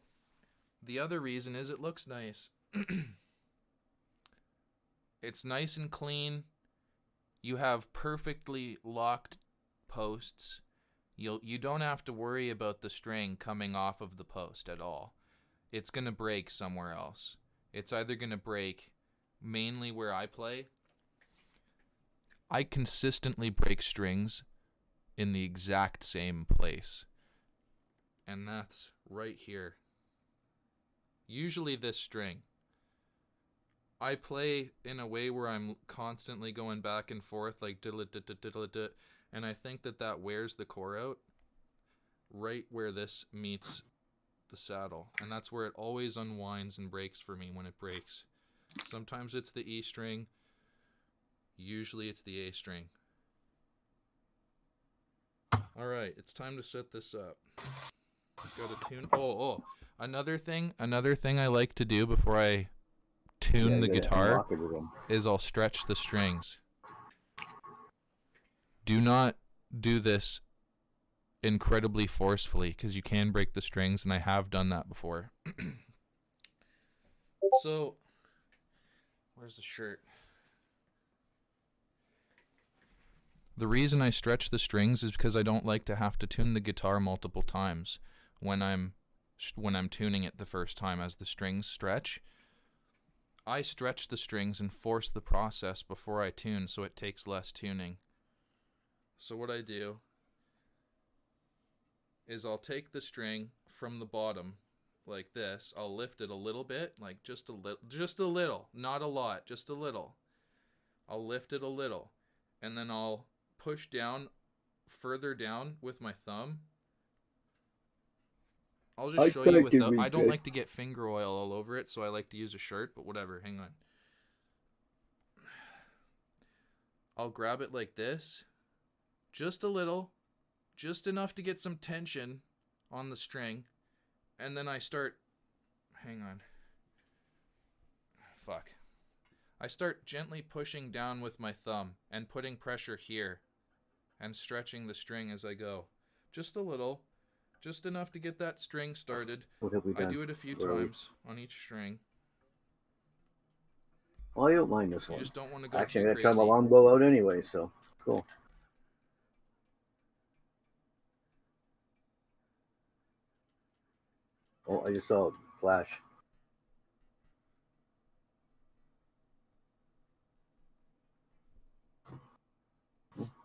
Speaker 1: the other reason is it looks nice. It's nice and clean. You have perfectly locked posts. You don't have to worry about the string coming off of the post at all. It's going to break somewhere else. It's either going to break mainly where I play. I consistently break strings in the exact same place. And that's right here. Usually this string. I play in a way where I'm constantly going back and forth like diddle-it-dit-dit-diddle-it-dit, and I think that wears the core out right where this meets the saddle, and that's where it always unwinds and breaks for me when it breaks. Sometimes it's the E string, usually it's the A string. Alright, it's time to set this up. Got to tune. Another thing I like to do before I tune the guitar is I'll stretch the strings. Do not do this incredibly forcefully because you can break the strings, and I have done that before. So, where's the shirt? The reason I stretch the strings is because I don't like to have to tune the guitar multiple times when I'm tuning it the first time as the strings stretch. I stretch the strings and force the process before I tune so it takes less tuning. So what I do is I'll take the string from the bottom like this. I'll lift it a little bit, like just a little, not a lot, just a little. I'll lift it a little, and then I'll push down further down with my thumb. I'll just show you with the... I don't like to get finger oil all over it, so I like to use a shirt, but whatever, hang on. I'll grab it like this, just a little, just enough to get some tension on the string, and then I start... Hang on. Fuck. I start gently pushing down with my thumb and putting pressure here and stretching the string as I go. Just a little. Just enough to get that string started. I do it a few times on each string.
Speaker 2: Well, I don't mind this one.
Speaker 1: You just don't want to go
Speaker 2: Actually,
Speaker 1: too
Speaker 2: I'm
Speaker 1: crazy.
Speaker 2: going to try my longbow out anyway, so cool. Oh, I just saw a flash.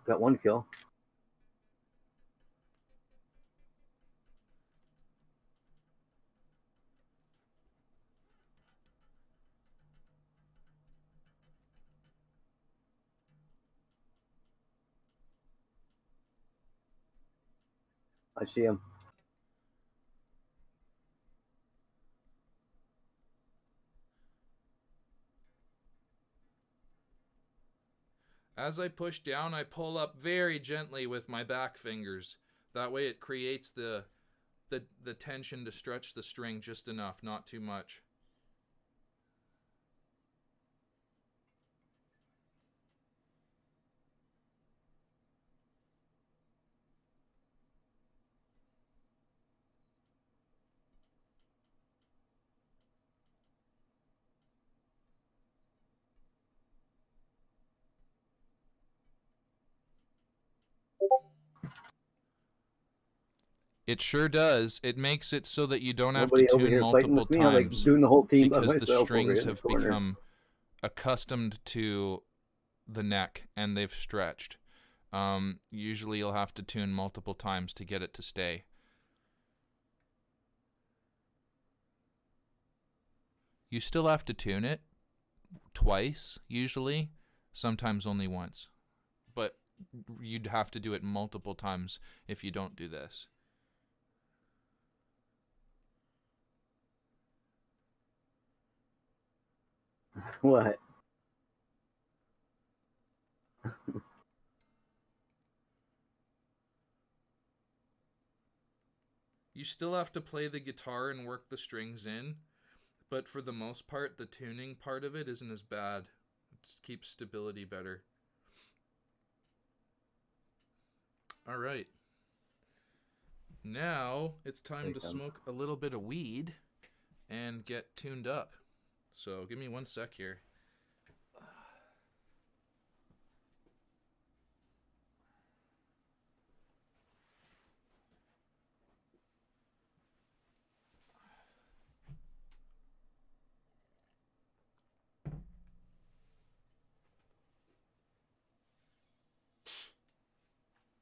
Speaker 2: Got one kill. I see him.
Speaker 1: As I push down, I pull up very gently with my back fingers. That way it creates the tension to stretch the string just enough, not too much. It sure does. It makes it so that you don't have to
Speaker 2: Nobody over
Speaker 1: tune
Speaker 2: here fighting
Speaker 1: multiple
Speaker 2: with me. I'm like
Speaker 1: times
Speaker 2: doing the whole team by
Speaker 1: because the
Speaker 2: myself over here
Speaker 1: strings
Speaker 2: in the
Speaker 1: have
Speaker 2: corner.
Speaker 1: become accustomed to the neck and they've stretched. Usually you'll have to tune multiple times to get it to stay. You still have to tune it twice, usually, sometimes only once. But you'd have to do it multiple times if you don't do this.
Speaker 2: What?
Speaker 1: You still have to play the guitar and work the strings in, but for the most part, the tuning part of it isn't as bad. It keeps stability better. All right. Now it's time to smoke a little bit of weed and get tuned up. So give me 1 sec here.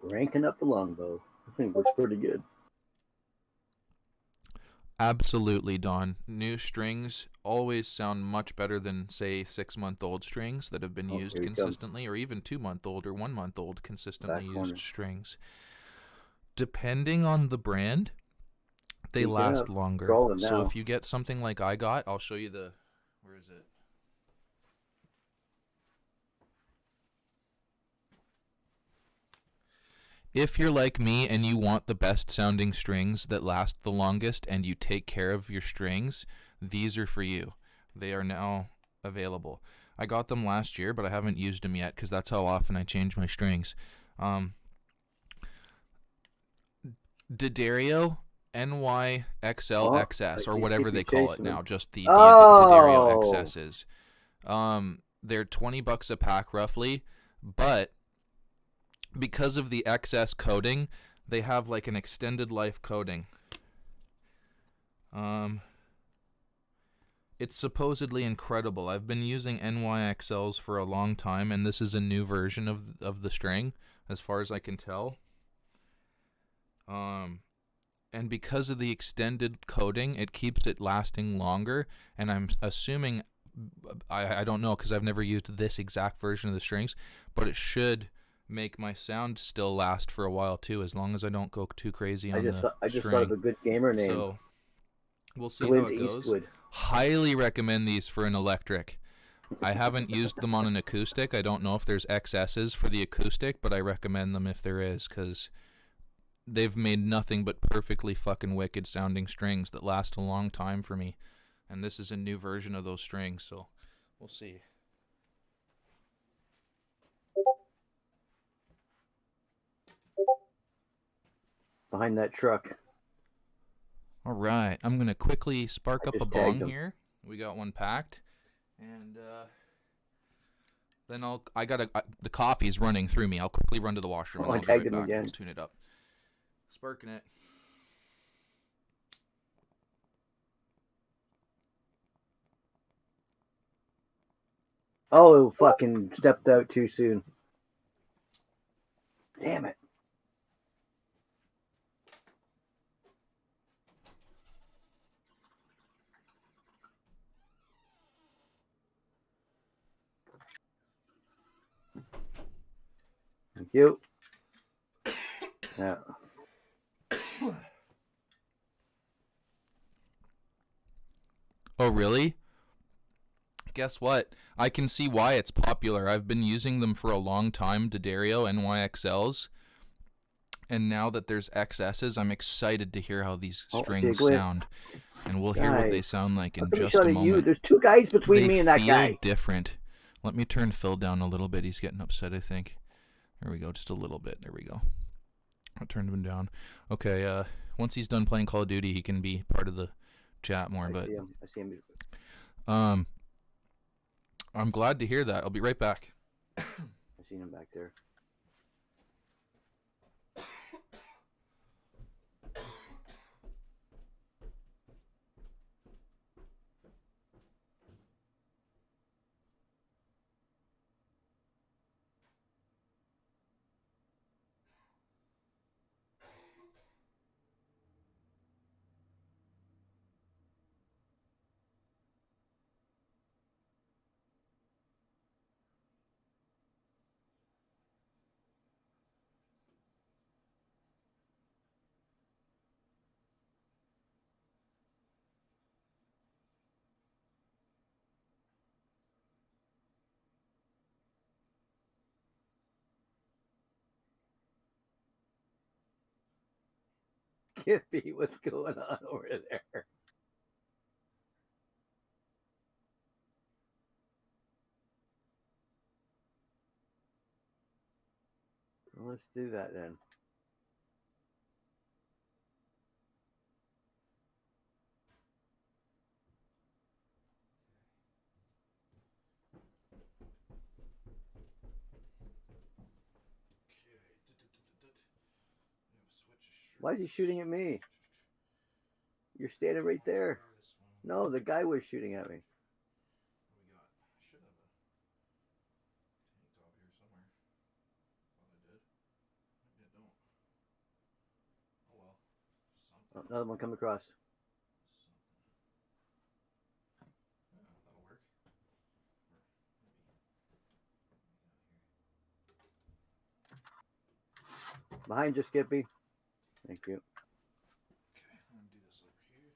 Speaker 2: Ranking up the longbow. I think looks pretty good.
Speaker 1: Absolutely, Don. New strings always sound much better than, say, 6-month-old strings that have been used consistently, or even 2-month-old or 1-month-old consistently used strings. Depending on the brand, they last longer. So if you get something like I got, I'll show you the... Where is it? If you're like me and you want the best sounding strings that last the longest and you take care of your strings, these are for you. They are now available. I got them last year, but I haven't used them yet because that's how often I change my strings. D'Addario NYXL XS, or whatever they call it now, just the D'Addario XSs. They're $20 a pack roughly, but because of the XS coating, they have like an extended life coating. It's supposedly incredible. I've been using NYXLs for a long time, and this is a new version of the string, as far as I can tell. And because of the extended coating, it keeps it lasting longer, and I'm assuming, I don't know because I've never used this exact version of the strings, but it should make my sound still last for a while too, as long as I don't go too crazy on the string.
Speaker 2: I just thought of a good gamer name.
Speaker 1: So we'll see
Speaker 2: Clint
Speaker 1: how it goes.
Speaker 2: Eastwood.
Speaker 1: Highly recommend these for an electric. I haven't used them on an acoustic. I don't know if there's XSs for the acoustic, but I recommend them if there is, because they've made nothing but perfectly fucking wicked sounding strings that last a long time for me. And this is a new version of those strings, so we'll see.
Speaker 2: Behind that truck.
Speaker 1: All right, I'm going to quickly spark up a bong here. We got one packed. And then the coffee's running through me. I'll quickly run to the washroom and I'll be right back. Let's tune it up. Sparking it.
Speaker 2: Oh, fucking stepped out too soon. Damn it. Thank you. Yeah.
Speaker 1: Oh, really? Guess what? I can see why it's popular. I've been using them for a long time, D'Addario NYXLs. And now that there's XSs, I'm excited to hear how these
Speaker 2: Oh, I see a
Speaker 1: strings
Speaker 2: glint.
Speaker 1: sound. And we'll hear what they
Speaker 2: Guys,
Speaker 1: sound like
Speaker 2: how
Speaker 1: in
Speaker 2: come he
Speaker 1: just
Speaker 2: shot
Speaker 1: a
Speaker 2: at you?
Speaker 1: moment.
Speaker 2: There's two guys between
Speaker 1: They
Speaker 2: me and that
Speaker 1: feel
Speaker 2: guy.
Speaker 1: different. Let me turn Phil down a little bit. He's getting upset, I think. There we go, just a little bit. There we go. I turned him down. Okay, once he's done playing Call of Duty, he can be part of the chat more.
Speaker 2: I see him.
Speaker 1: I'm glad to hear that. I'll be right back.
Speaker 2: I seen him back there. Kippy, what's going on over there? Well, let's do that then. Why is he shooting at me? You're standing right there. No, the guy was shooting at me.
Speaker 1: What we got? I should have a tank top here somewhere. Thought I did. Maybe I don't. Oh well. Something.
Speaker 2: Oh, another one come across.
Speaker 1: Yeah, that'll work.
Speaker 2: Behind you, Skippy. Thank you.
Speaker 1: Okay, I'm gonna do this over here.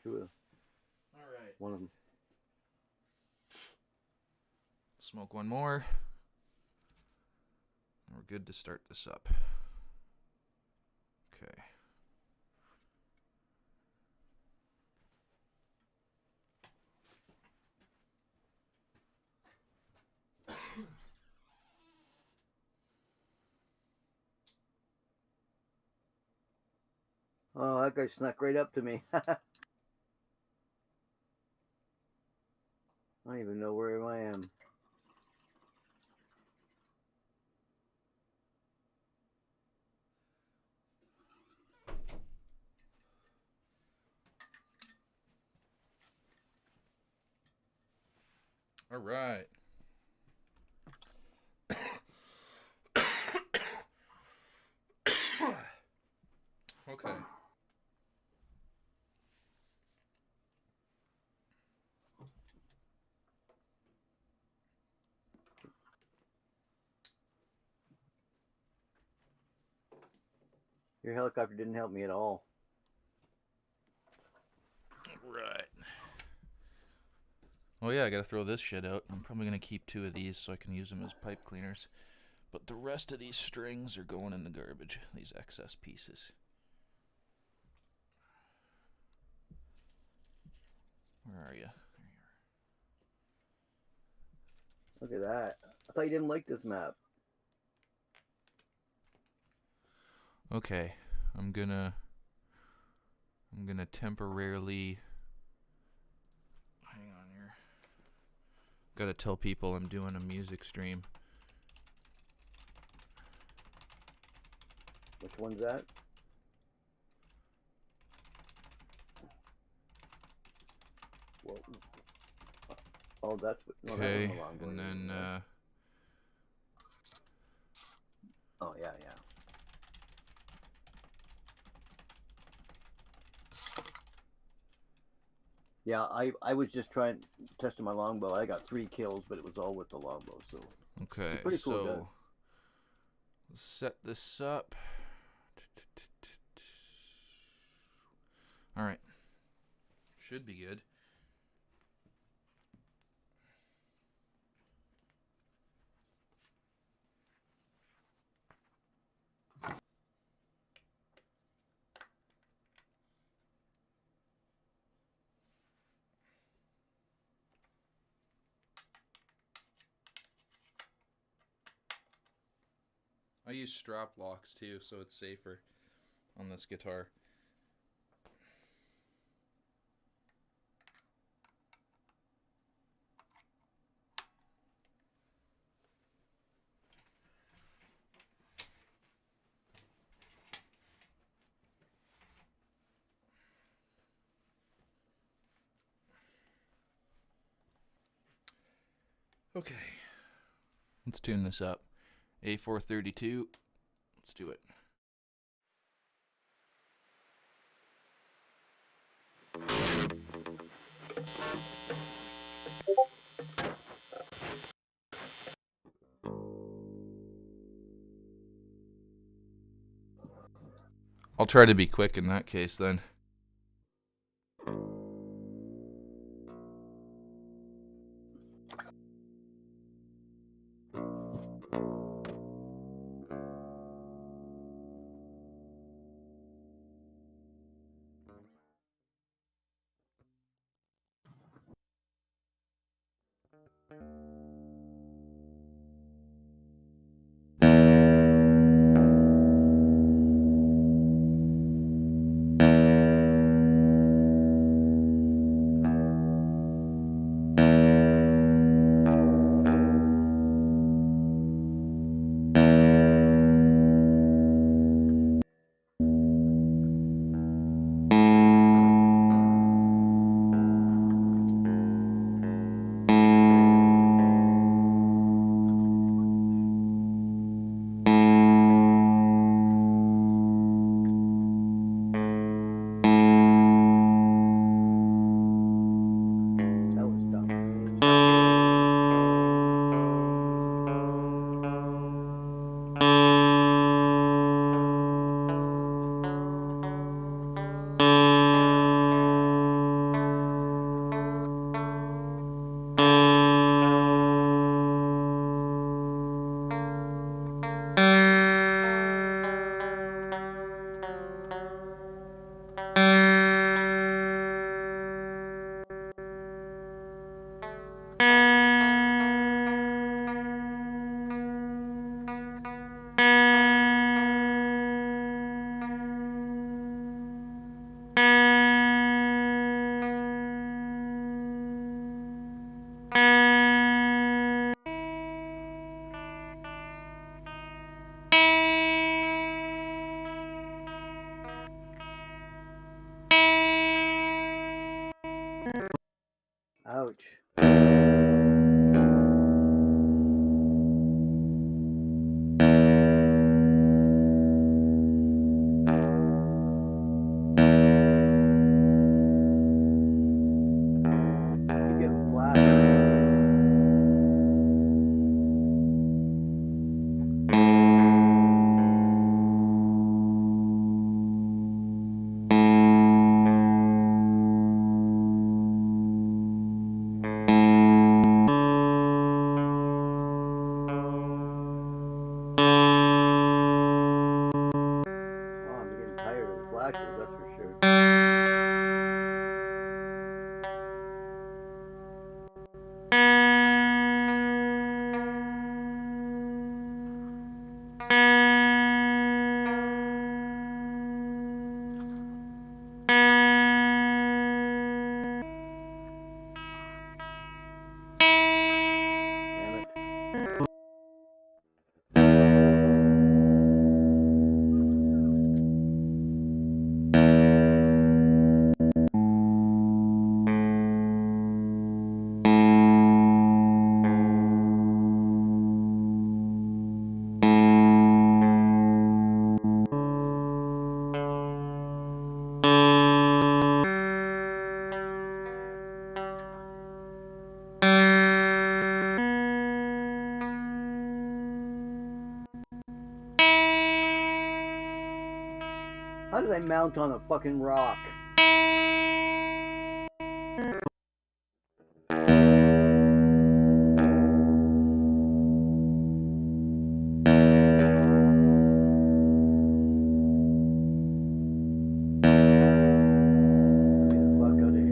Speaker 1: All right.
Speaker 2: One of them.
Speaker 1: Smoke one more. We're good to start this up. Okay.
Speaker 2: Oh, that guy snuck right up to me. I don't even know where I am.
Speaker 1: All right. Okay.
Speaker 2: Your helicopter didn't help me at all.
Speaker 1: Right. Oh yeah, I gotta throw this shit out. I'm probably gonna keep 2 of these so I can use them as pipe cleaners. But the rest of these strings are going in the garbage. These excess pieces. Where are you? There you
Speaker 2: Look at that. I thought you didn't like this map.
Speaker 1: are. Okay, I'm gonna temporarily hang on here. Gotta tell people I'm doing a music stream.
Speaker 2: Which one's that? Whoa. Oh, that's what. No, that
Speaker 1: Okay,
Speaker 2: wasn't a longboard.
Speaker 1: and then
Speaker 2: anymore. Oh yeah, yeah. Yeah, I was just testing my longbow. I got 3 kills, but it was all with the longbow. So
Speaker 1: okay,
Speaker 2: it's a pretty cool gun.
Speaker 1: so let's set this up. All right, should be good. I use strap locks too, so it's safer on this guitar. Okay, let's tune this up. A432, let's do it. I'll try to be quick in that case then.
Speaker 2: That was dumb. Ouch. Keep getting flashed. Oh, I'm getting tired of the flashes, that's for sure. Damn it. How did I mount on a fucking rock? Get the fuck out of here.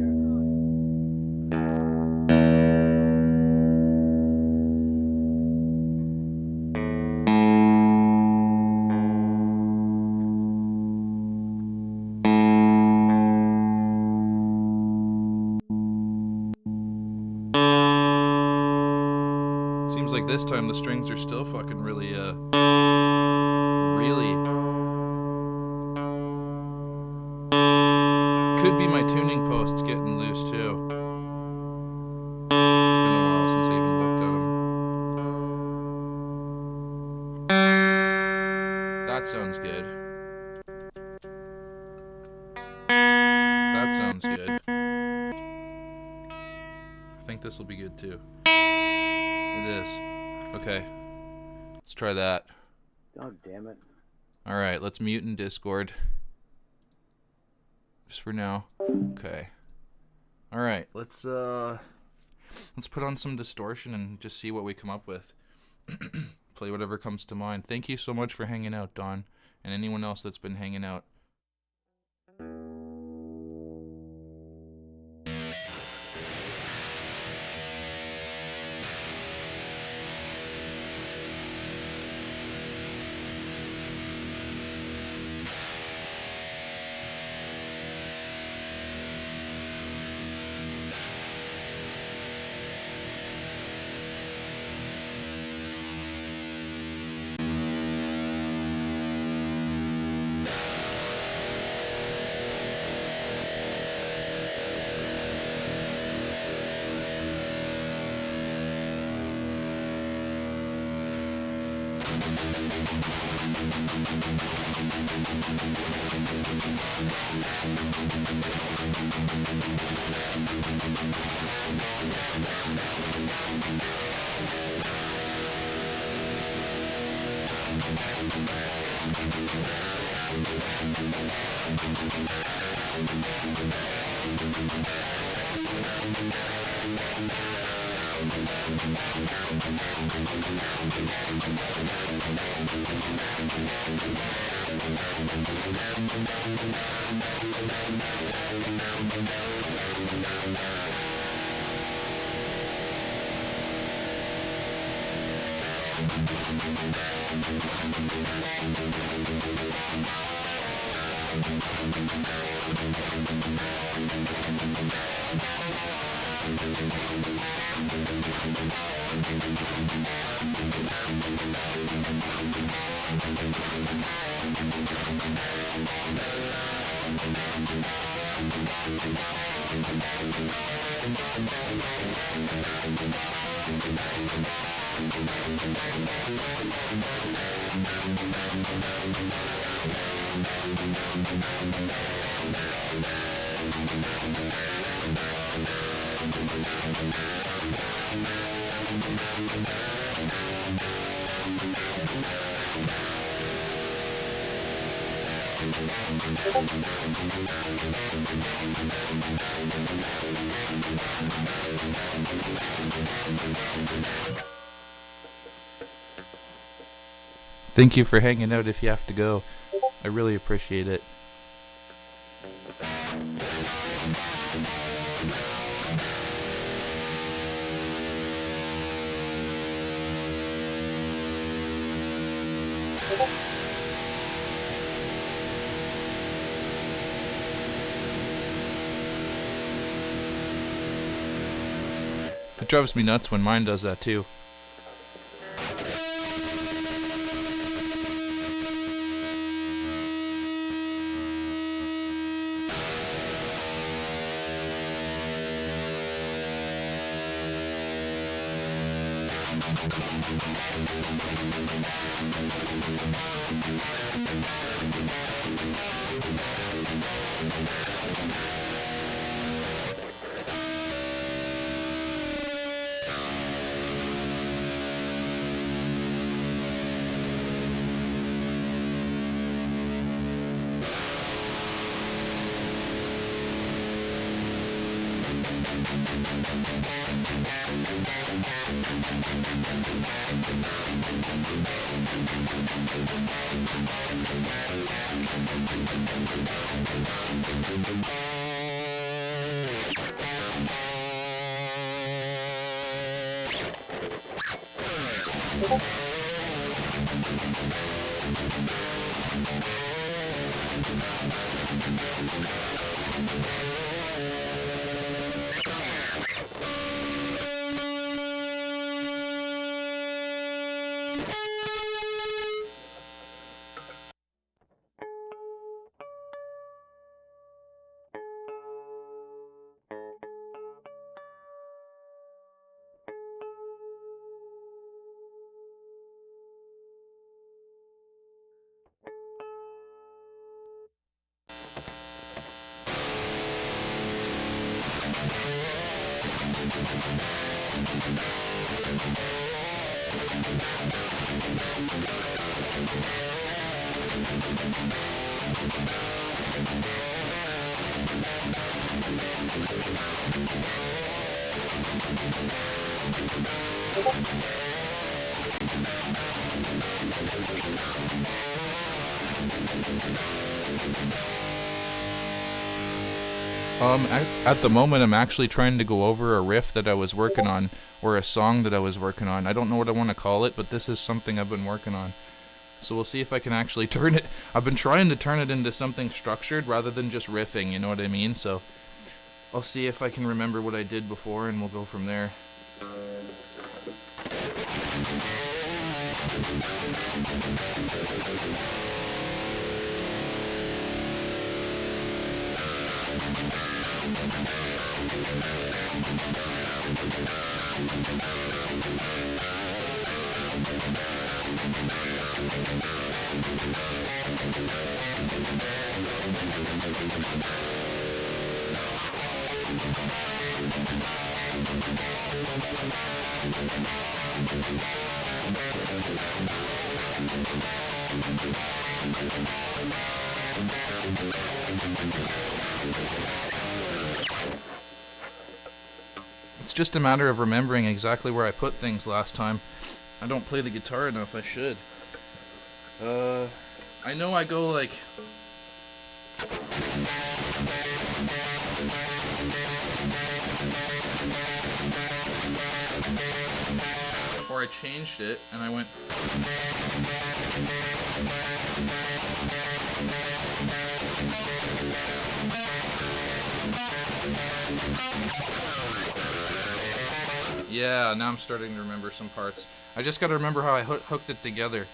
Speaker 1: Seems like this time the strings are still fucking really, really. Could be my tuning posts getting loose too. It's been a while since I even looked at them. That sounds good. That sounds good. I think this will be good too. It is. Okay. Let's try that.
Speaker 2: God damn it.
Speaker 1: Alright, let's mute in Discord. Just for now. Okay. Alright, let's put on some distortion and just see what we come up with. Play whatever comes to mind. Thank you so much for hanging out, Don, and anyone else that's been hanging out. Thank you for hanging out if you have to go. I really appreciate it. It drives me nuts when mine does that too. At the moment, I'm actually trying to go over a riff that I was working on, or a song that I was working on. I don't know what I want to call it, but this is something I've been working on. So we'll see if I can actually turn it. I've been trying to turn it into something structured rather than just riffing, you know what I mean? So I'll see if I can remember what I did before, and we'll go from there. It's just a matter of remembering exactly where I put things last time. I don't play the guitar enough, I should. I know I go like... Or I changed it and I went... Yeah, now I'm starting to remember some parts. I just gotta remember how I hooked it together.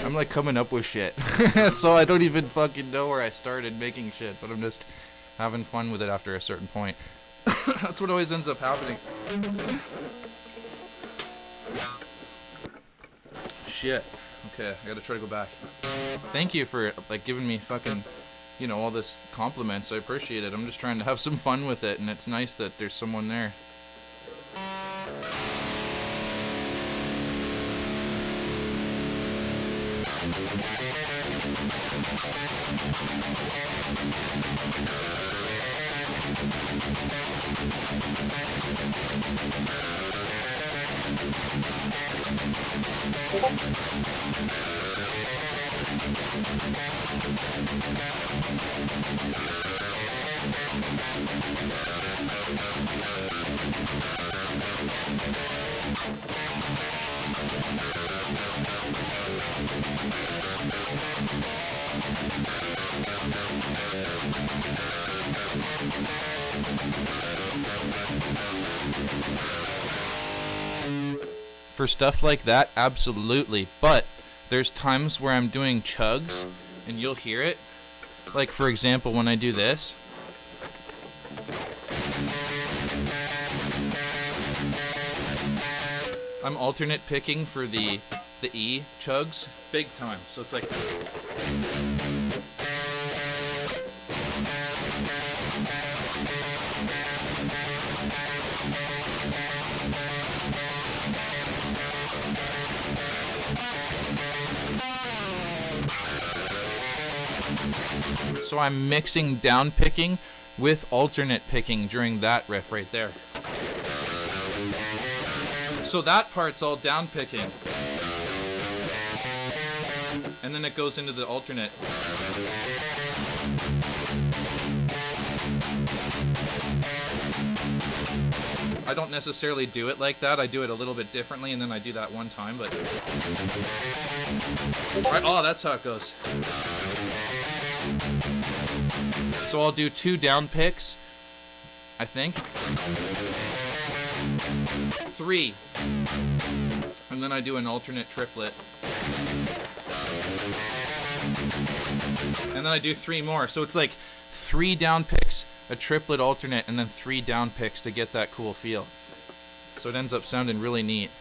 Speaker 1: I'm like coming up with shit. So I don't even fucking know where I started making shit, but I'm just having fun with it after a certain point. That's what always ends up happening. Shit. Okay, I gotta try to go back. Thank you for like giving me fucking, you know, all this compliments. I appreciate it. I'm just trying to have some fun with it, and it's nice that there's someone there. For stuff like that, absolutely. But there's times where I'm doing chugs and you'll hear it. Like, for example, when I do this. I'm alternate picking for the E chugs big time. So it's like. So I'm mixing down picking with alternate picking during that riff right there. So that part's all down picking. And then it goes into the alternate. I don't necessarily do it like that. I do it a little bit differently, and then I do that one time, but... Right, oh, that's how it goes. So I'll do 2 down picks, I think. 3. And then I do an alternate triplet. And then I do 3 more. So it's like 3 down picks, a triplet alternate, and then 3 down picks to get that cool feel. So it ends up sounding really neat.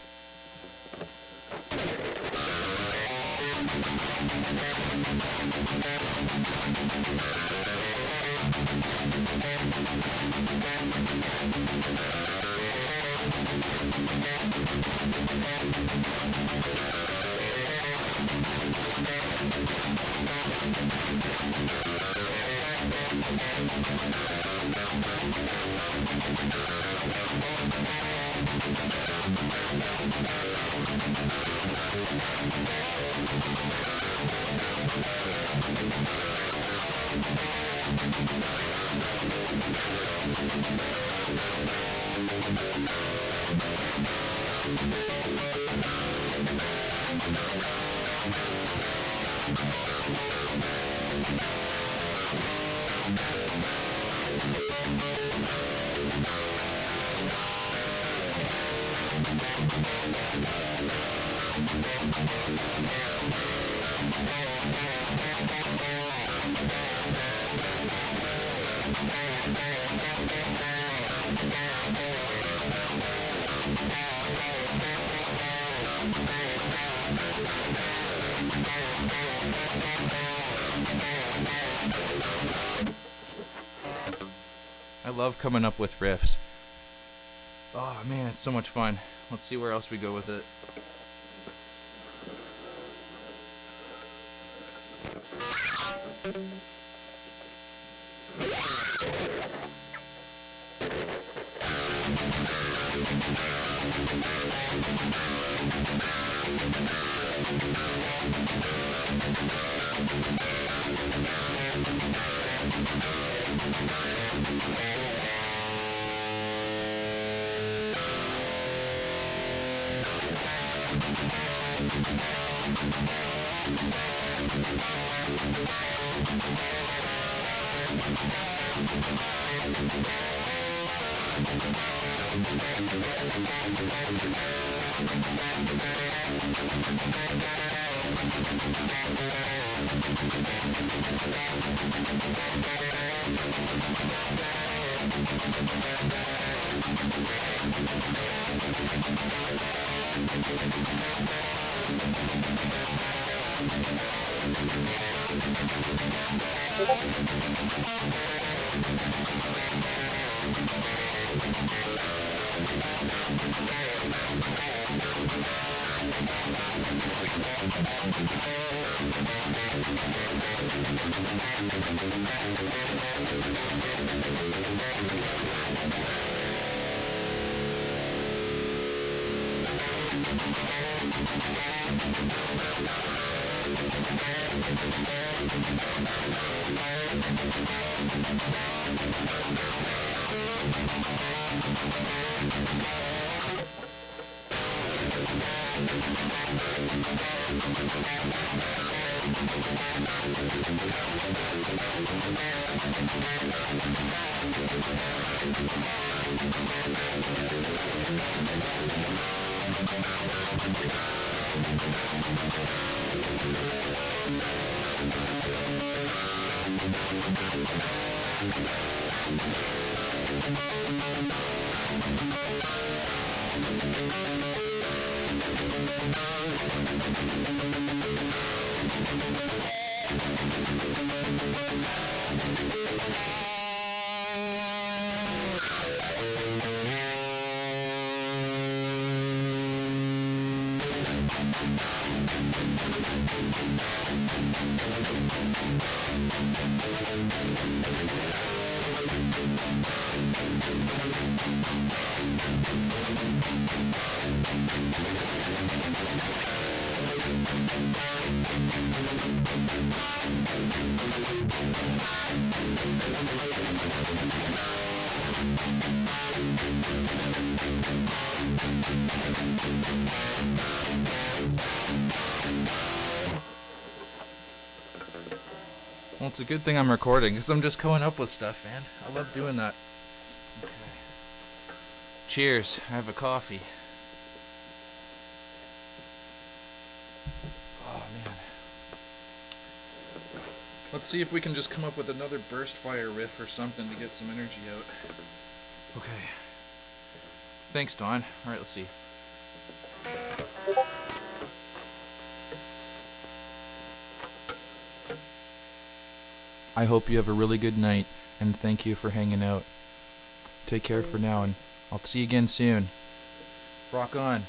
Speaker 1: I love coming up with riffs. Oh man, it's so much fun. Let's see where else we go with it. Well, it's a good thing I'm recording, because I'm just coming up with stuff, man. I love doing that. Okay. Cheers. I have a coffee. Oh, man. Let's see if we can just come up with another burst fire riff or something to get some energy out. Okay. Thanks, Don. Alright, let's see. I hope you have a really good night, and thank you for hanging out. Take care for now, and I'll see you again soon. Rock on.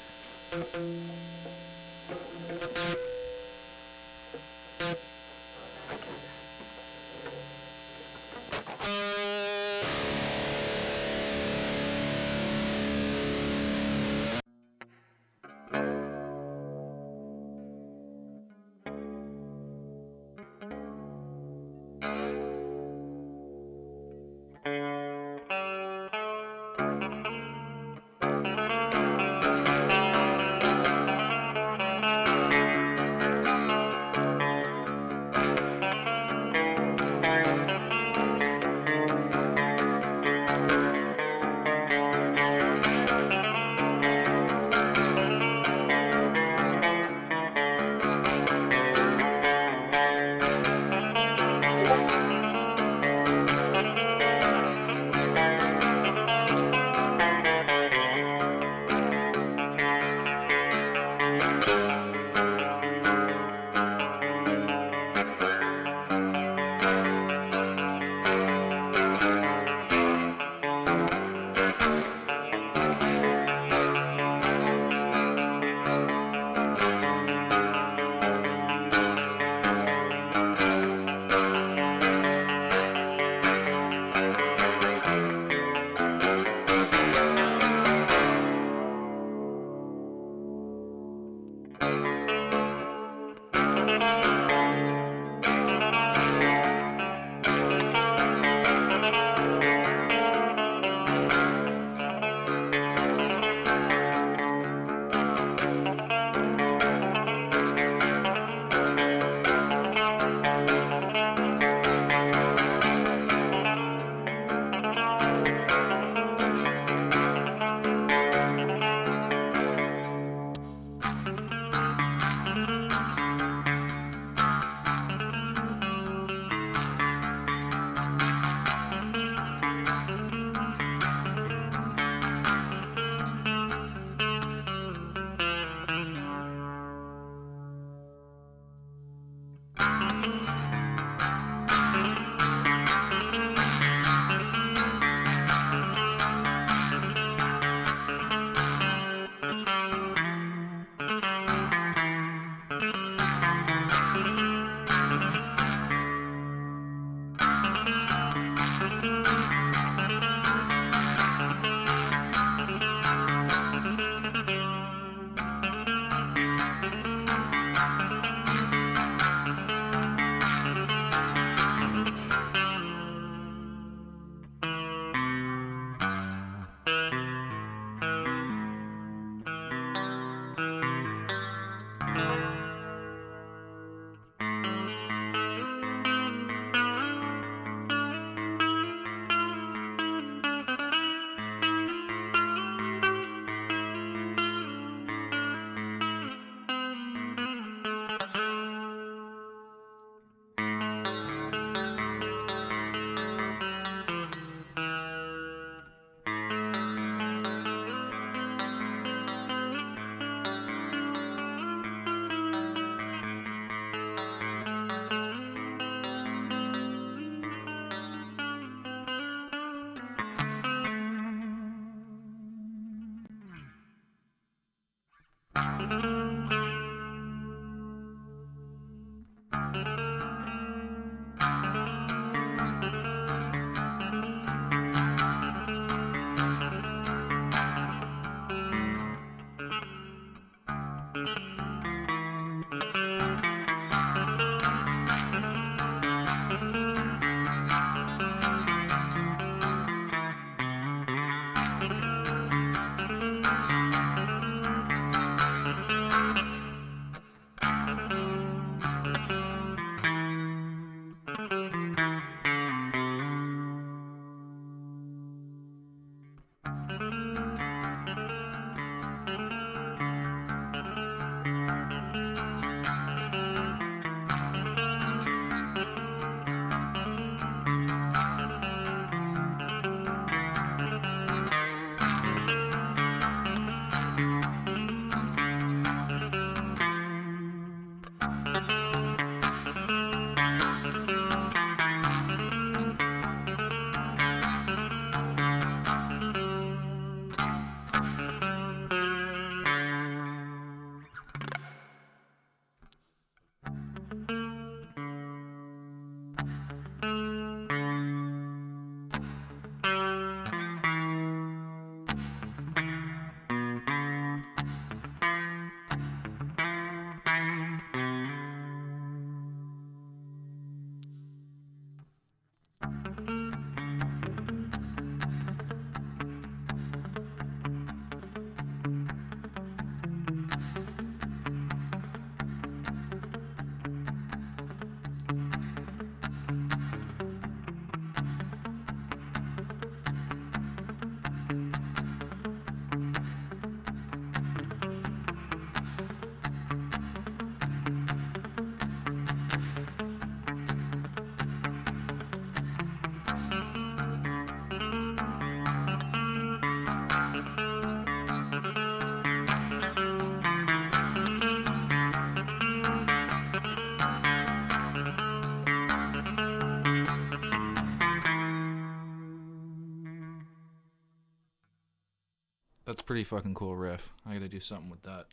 Speaker 1: That's a pretty fucking cool riff. I gotta do something with that.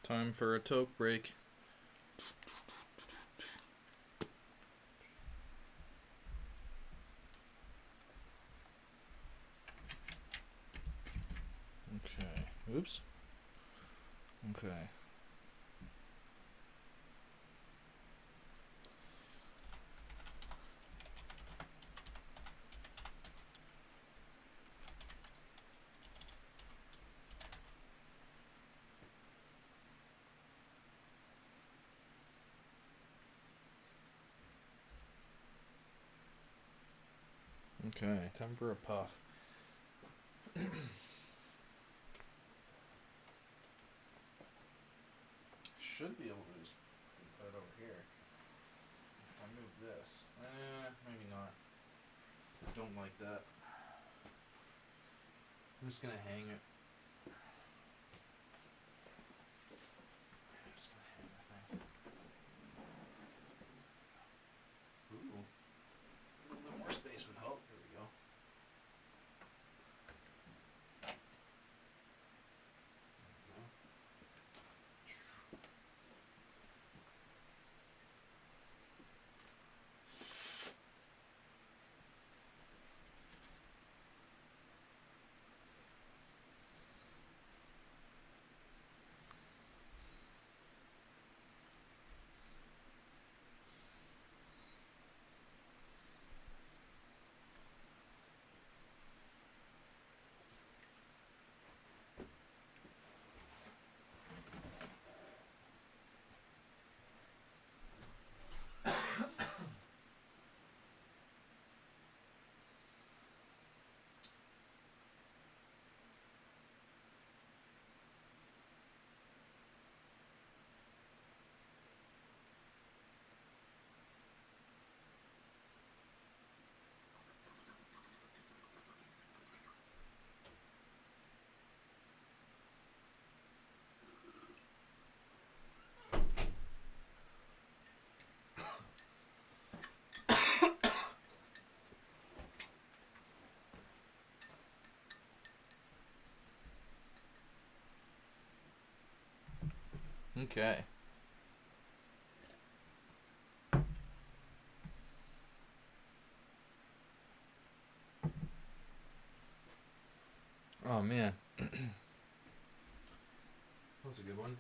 Speaker 1: Time for a toke break. Okay. Oops. Okay. Okay, time for a puff. Should be able to just put it over here. If I move this. Maybe not. I don't like that. I'm just gonna hang it. I'm just gonna hang the thing. Ooh. A little bit more space would help. There we go. Okay. Oh man. That was a good one.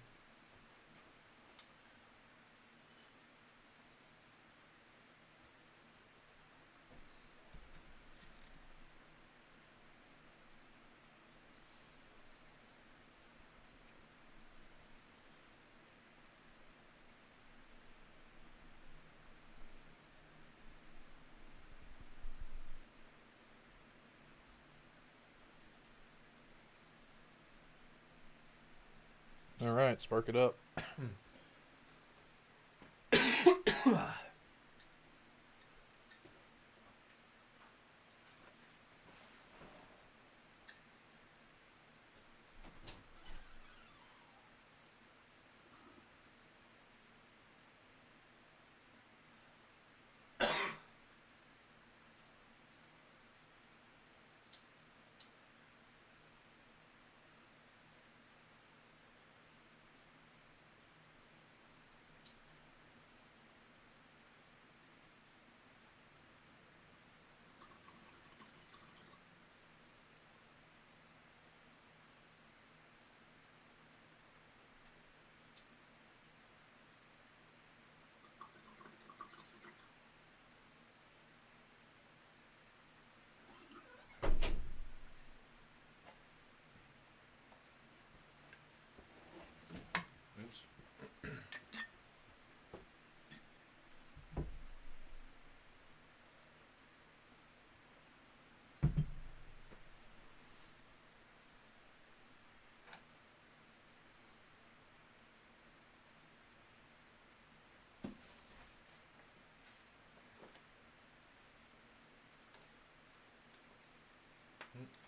Speaker 1: All right, spark it up.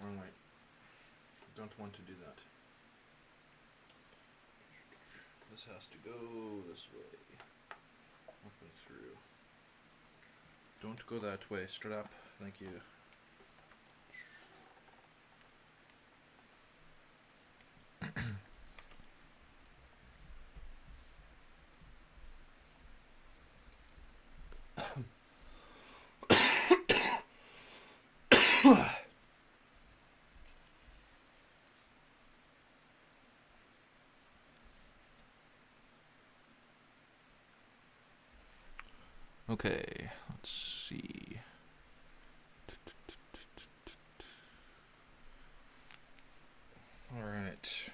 Speaker 1: Wrong way. Don't want to do that. This has to go this way. Up and through. Don't go that way. Strap. Thank you. Okay, let's see. All right.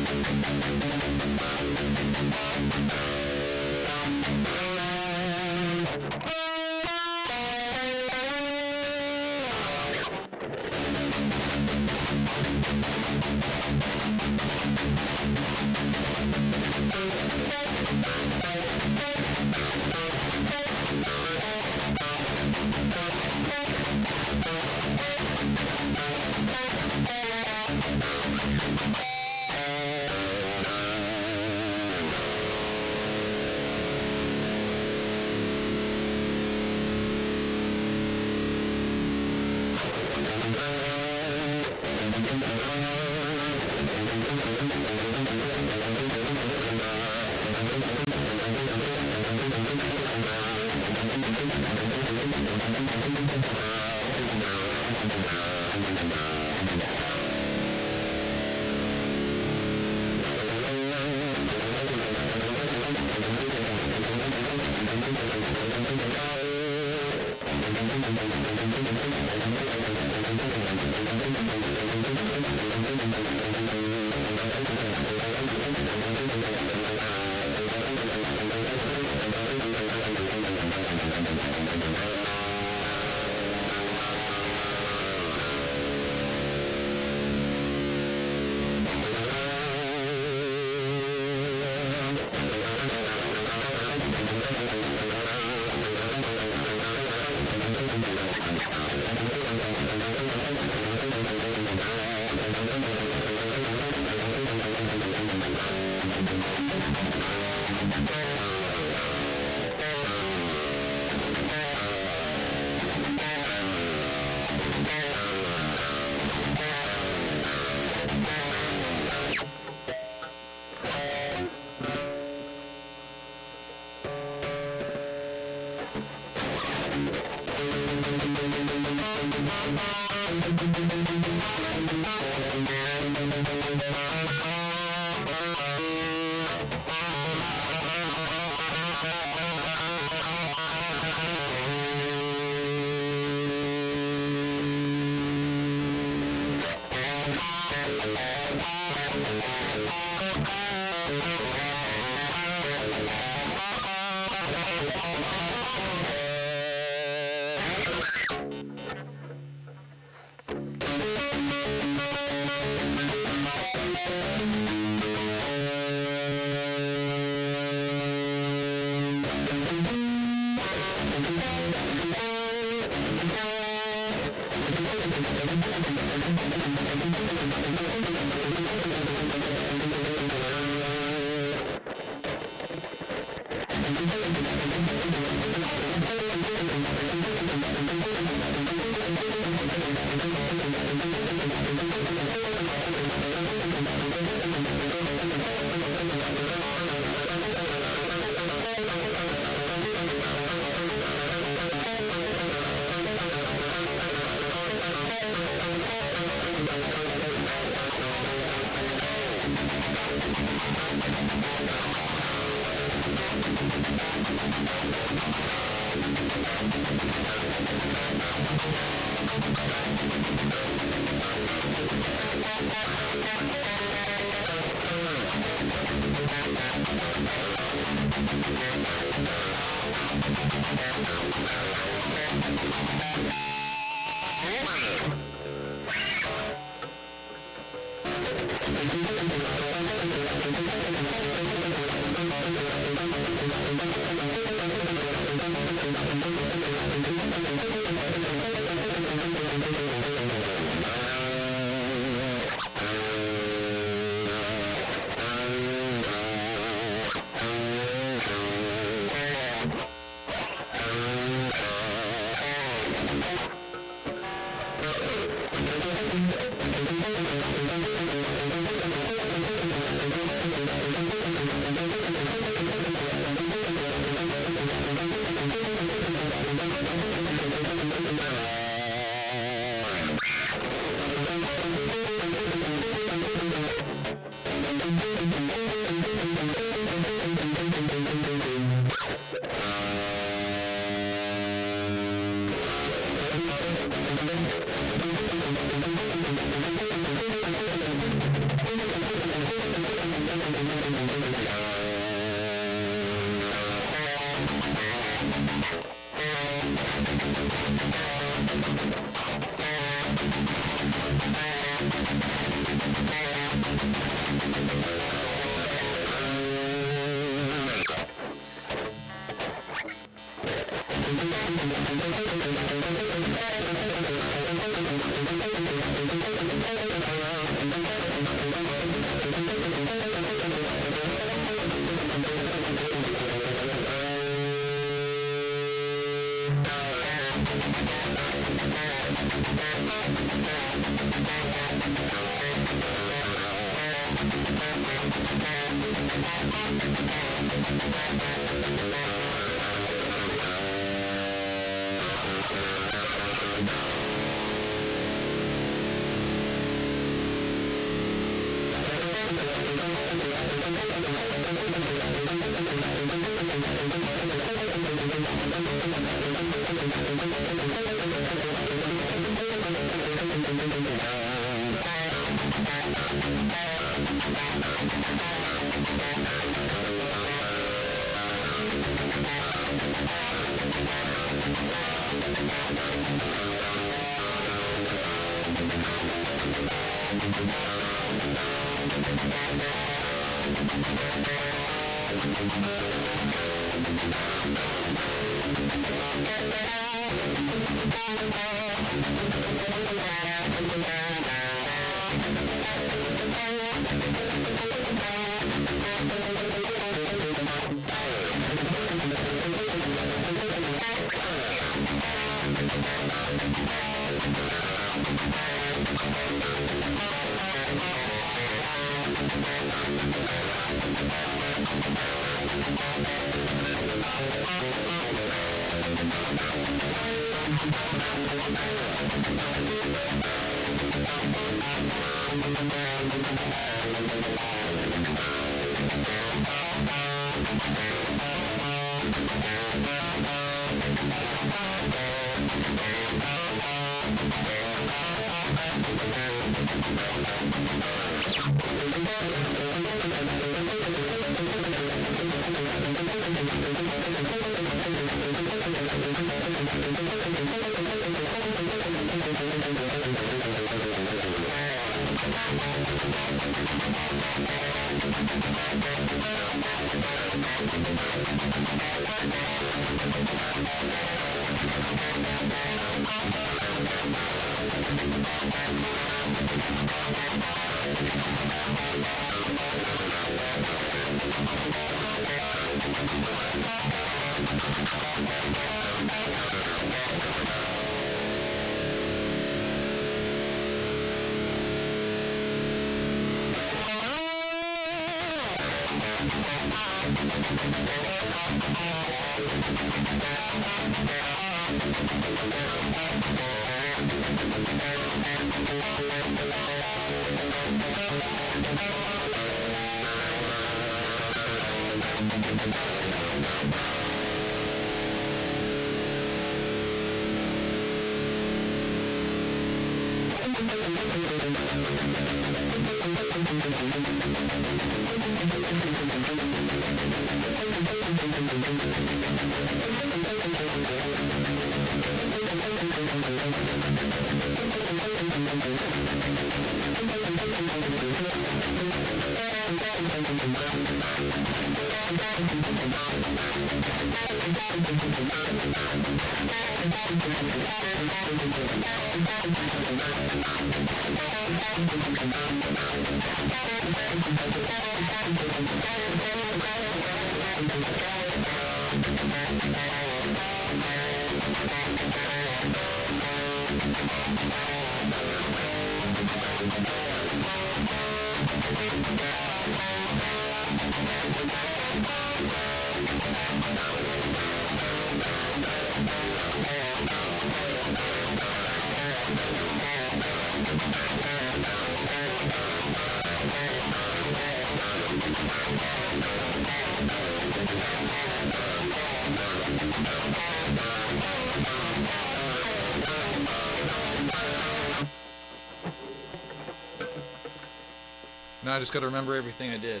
Speaker 1: Now I just gotta remember everything I did.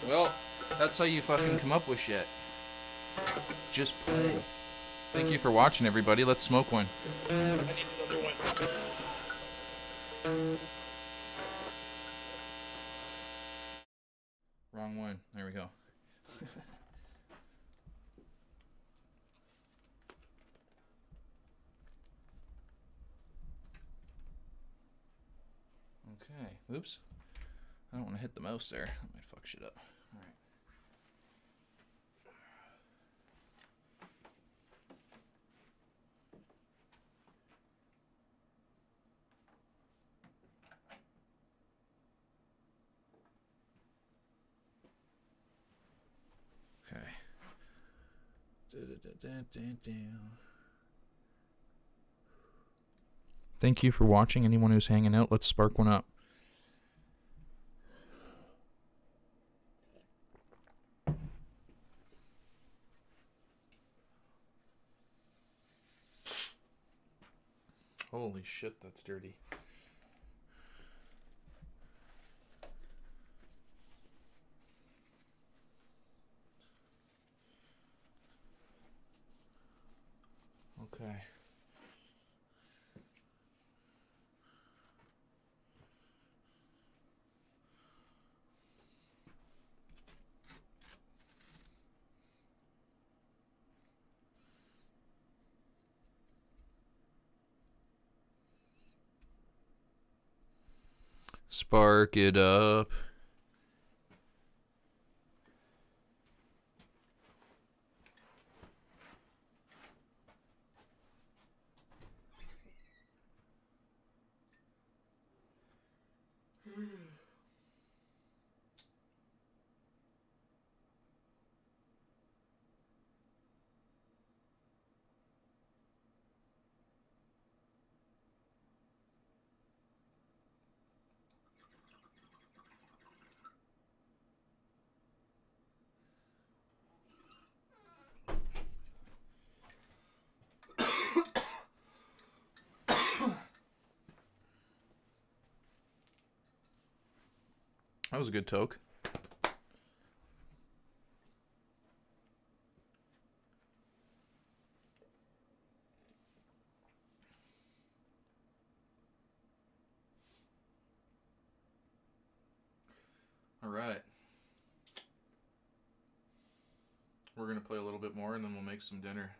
Speaker 1: Well, that's how you fucking come up with shit. Just play. Thank you for watching, everybody. Let's smoke one. I need another one. Wrong one. There we go. Okay. Oops. I don't want to hit the mouse there. That might fuck shit up. All right. Okay. Thank you for watching. Anyone who's hanging out, let's spark one up. Holy shit, that's dirty. Okay. Spark it up. That was a good toke. All right. We're going to play a little bit more and then we'll make some dinner.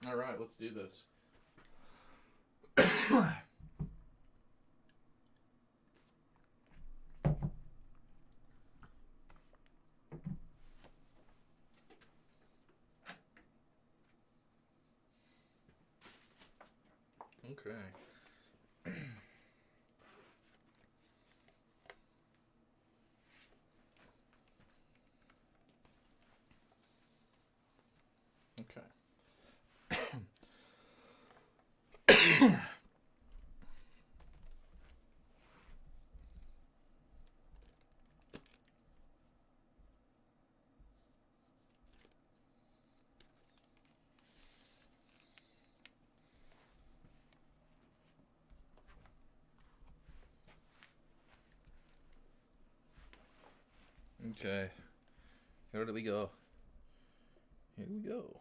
Speaker 1: All right, let's do this. Okay. Okay. Okay. Here we go. Here we go.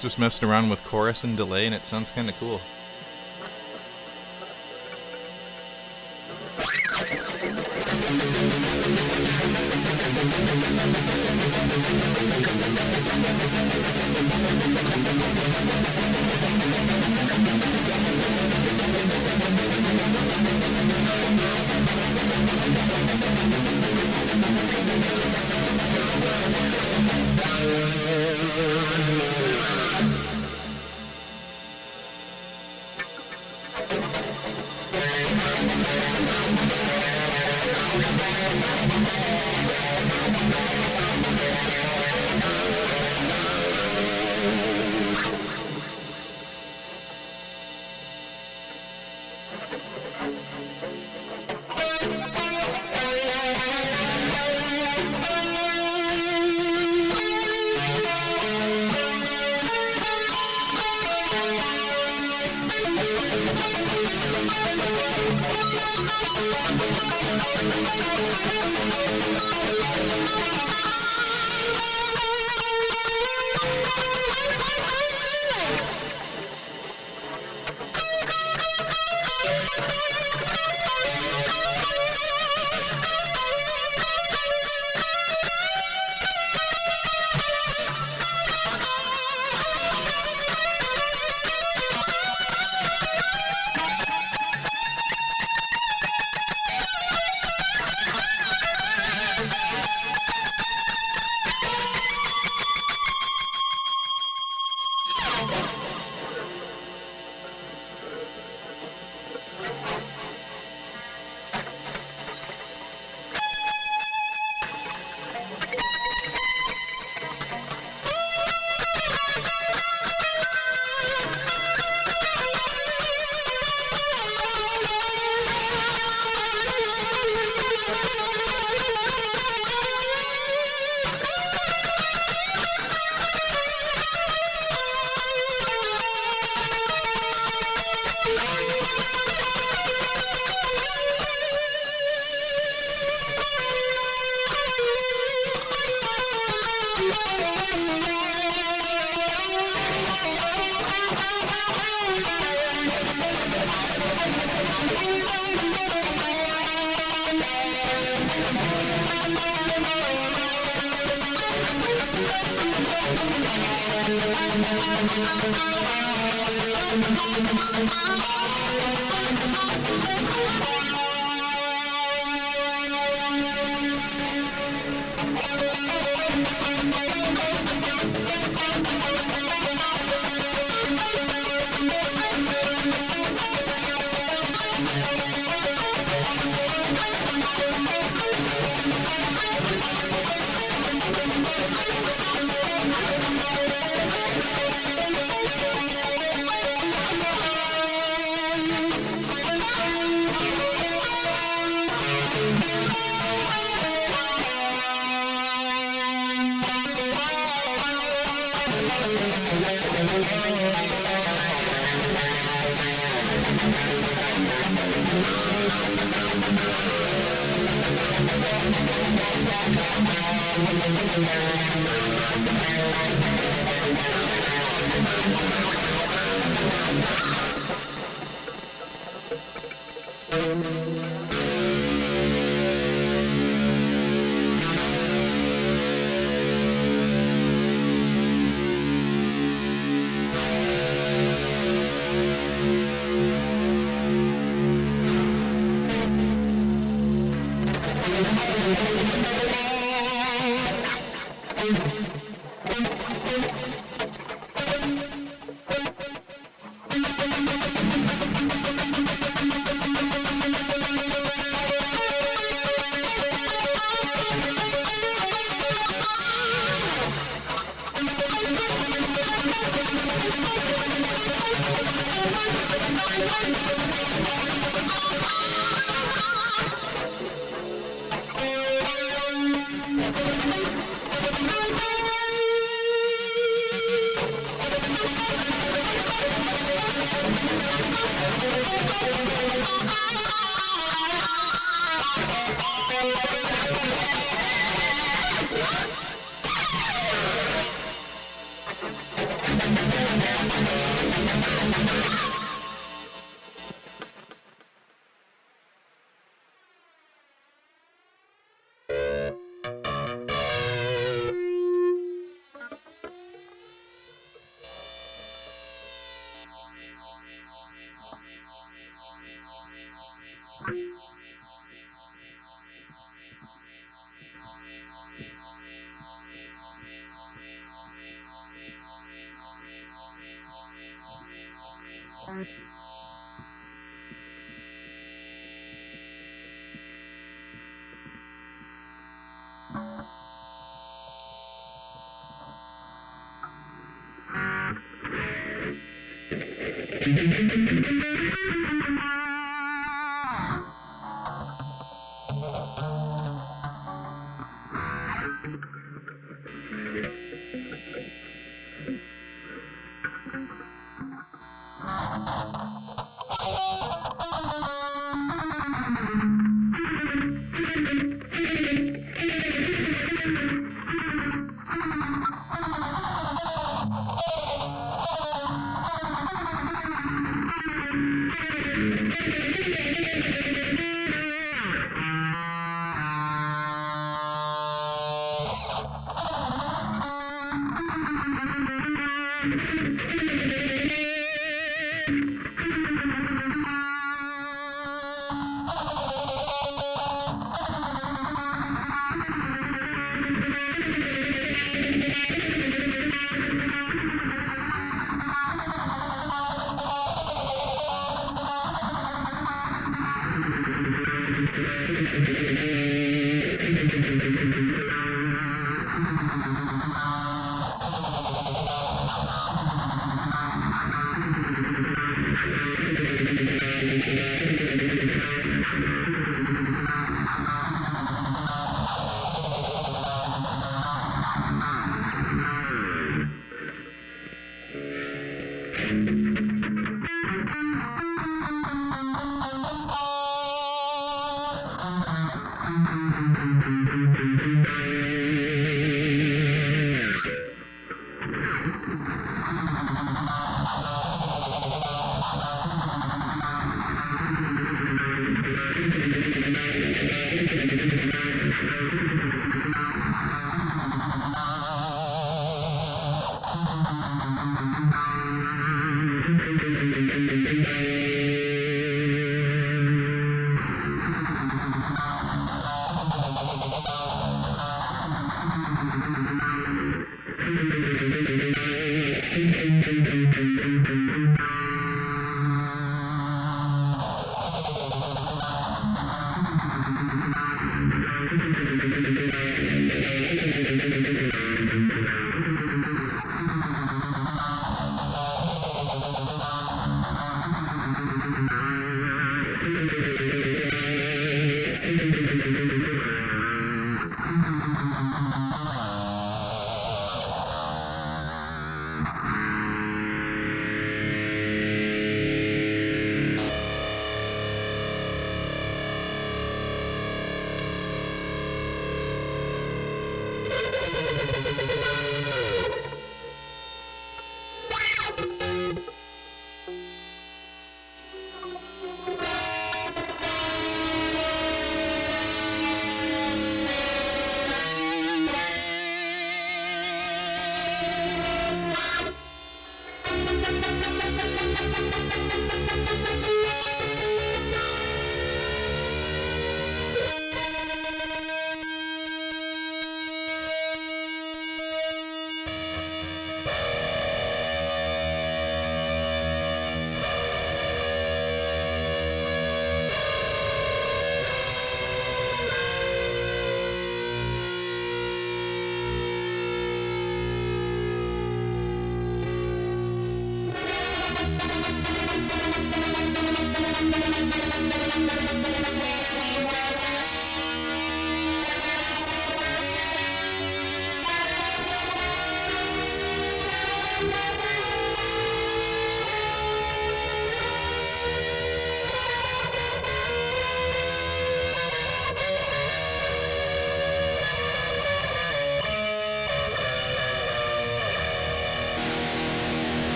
Speaker 1: Just messed around with chorus and delay and it sounds kind of cool.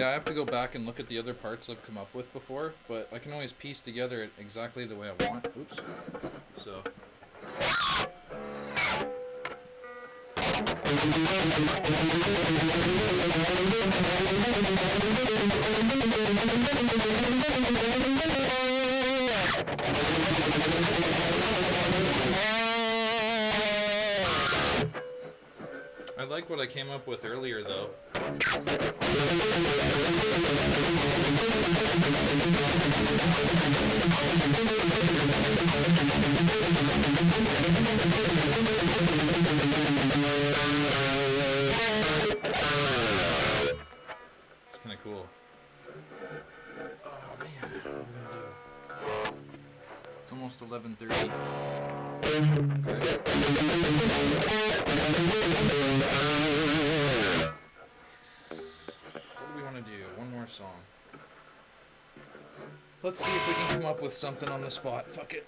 Speaker 1: Yeah, I have to go back and look at the other parts I've come up with before, but I can always piece together it exactly the way I want. Oops. So. I like what I came up with earlier, though. It's kind of cool. Oh man, what are we gonna do? It's almost 11:30. Okay. What do we want to do? One more song. Let's see if we can come up with something on the spot. Fuck it.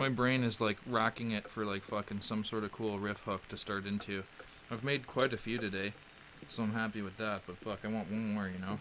Speaker 1: My brain is like racking it for like fucking some sort of cool riff hook to start into. I've made quite a few today, so I'm happy with that, but fuck, I want one more, you know?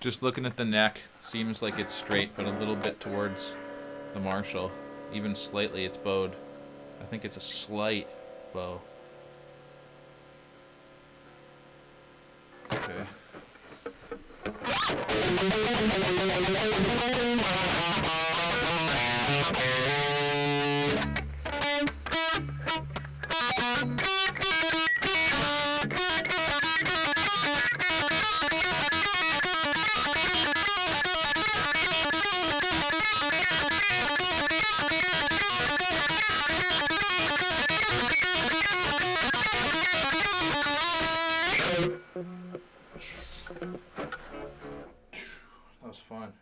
Speaker 1: Just looking at the neck, seems like it's straight, but a little bit towards the Marshall. Even slightly, it's bowed. I think it's a slight bow. Okay. That was fun.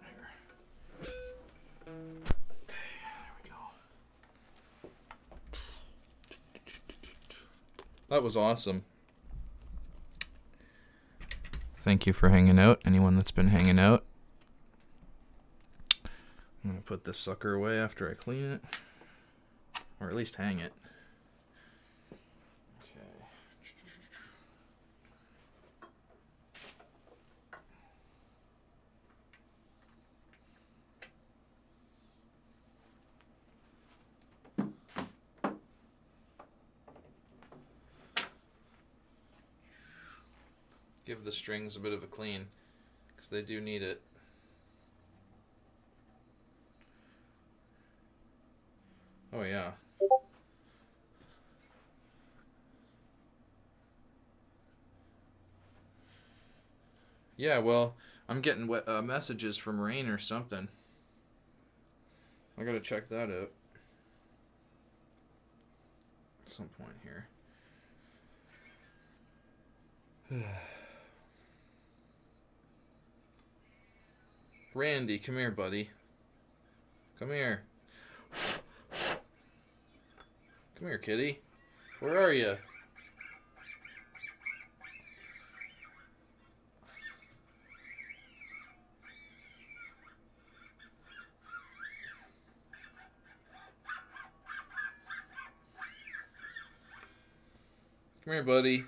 Speaker 1: Here. There we go. That was awesome. Thank you for hanging out, anyone that's been hanging out. I'm going to put this sucker away after I clean it. Or at least hang it. Okay. Give the strings a bit of a clean, because they do need it. Oh yeah. Yeah, well, I'm getting messages from Rain or something. I gotta check that out at some point here. Randy, come here, buddy. Come here. Come here, kitty. Where are you? Come here, buddy.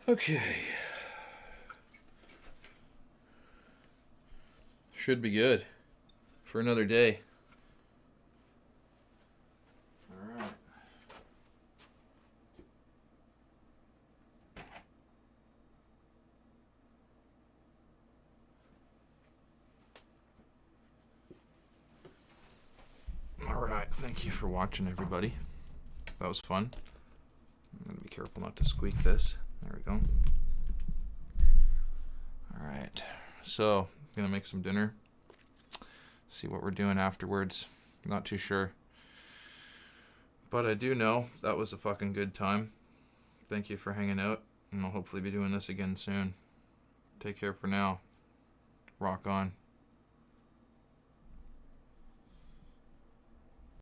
Speaker 1: Okay. Should be good for another day. All right. All right. Thank you for watching, everybody. That was fun. I'm going to be careful not to squeak this. There we go. All right. So, I'm going to make some dinner. See what we're doing afterwards. Not too sure. But I do know that was a fucking good time. Thank you for hanging out. And I'll hopefully be doing this again soon. Take care for now. Rock on.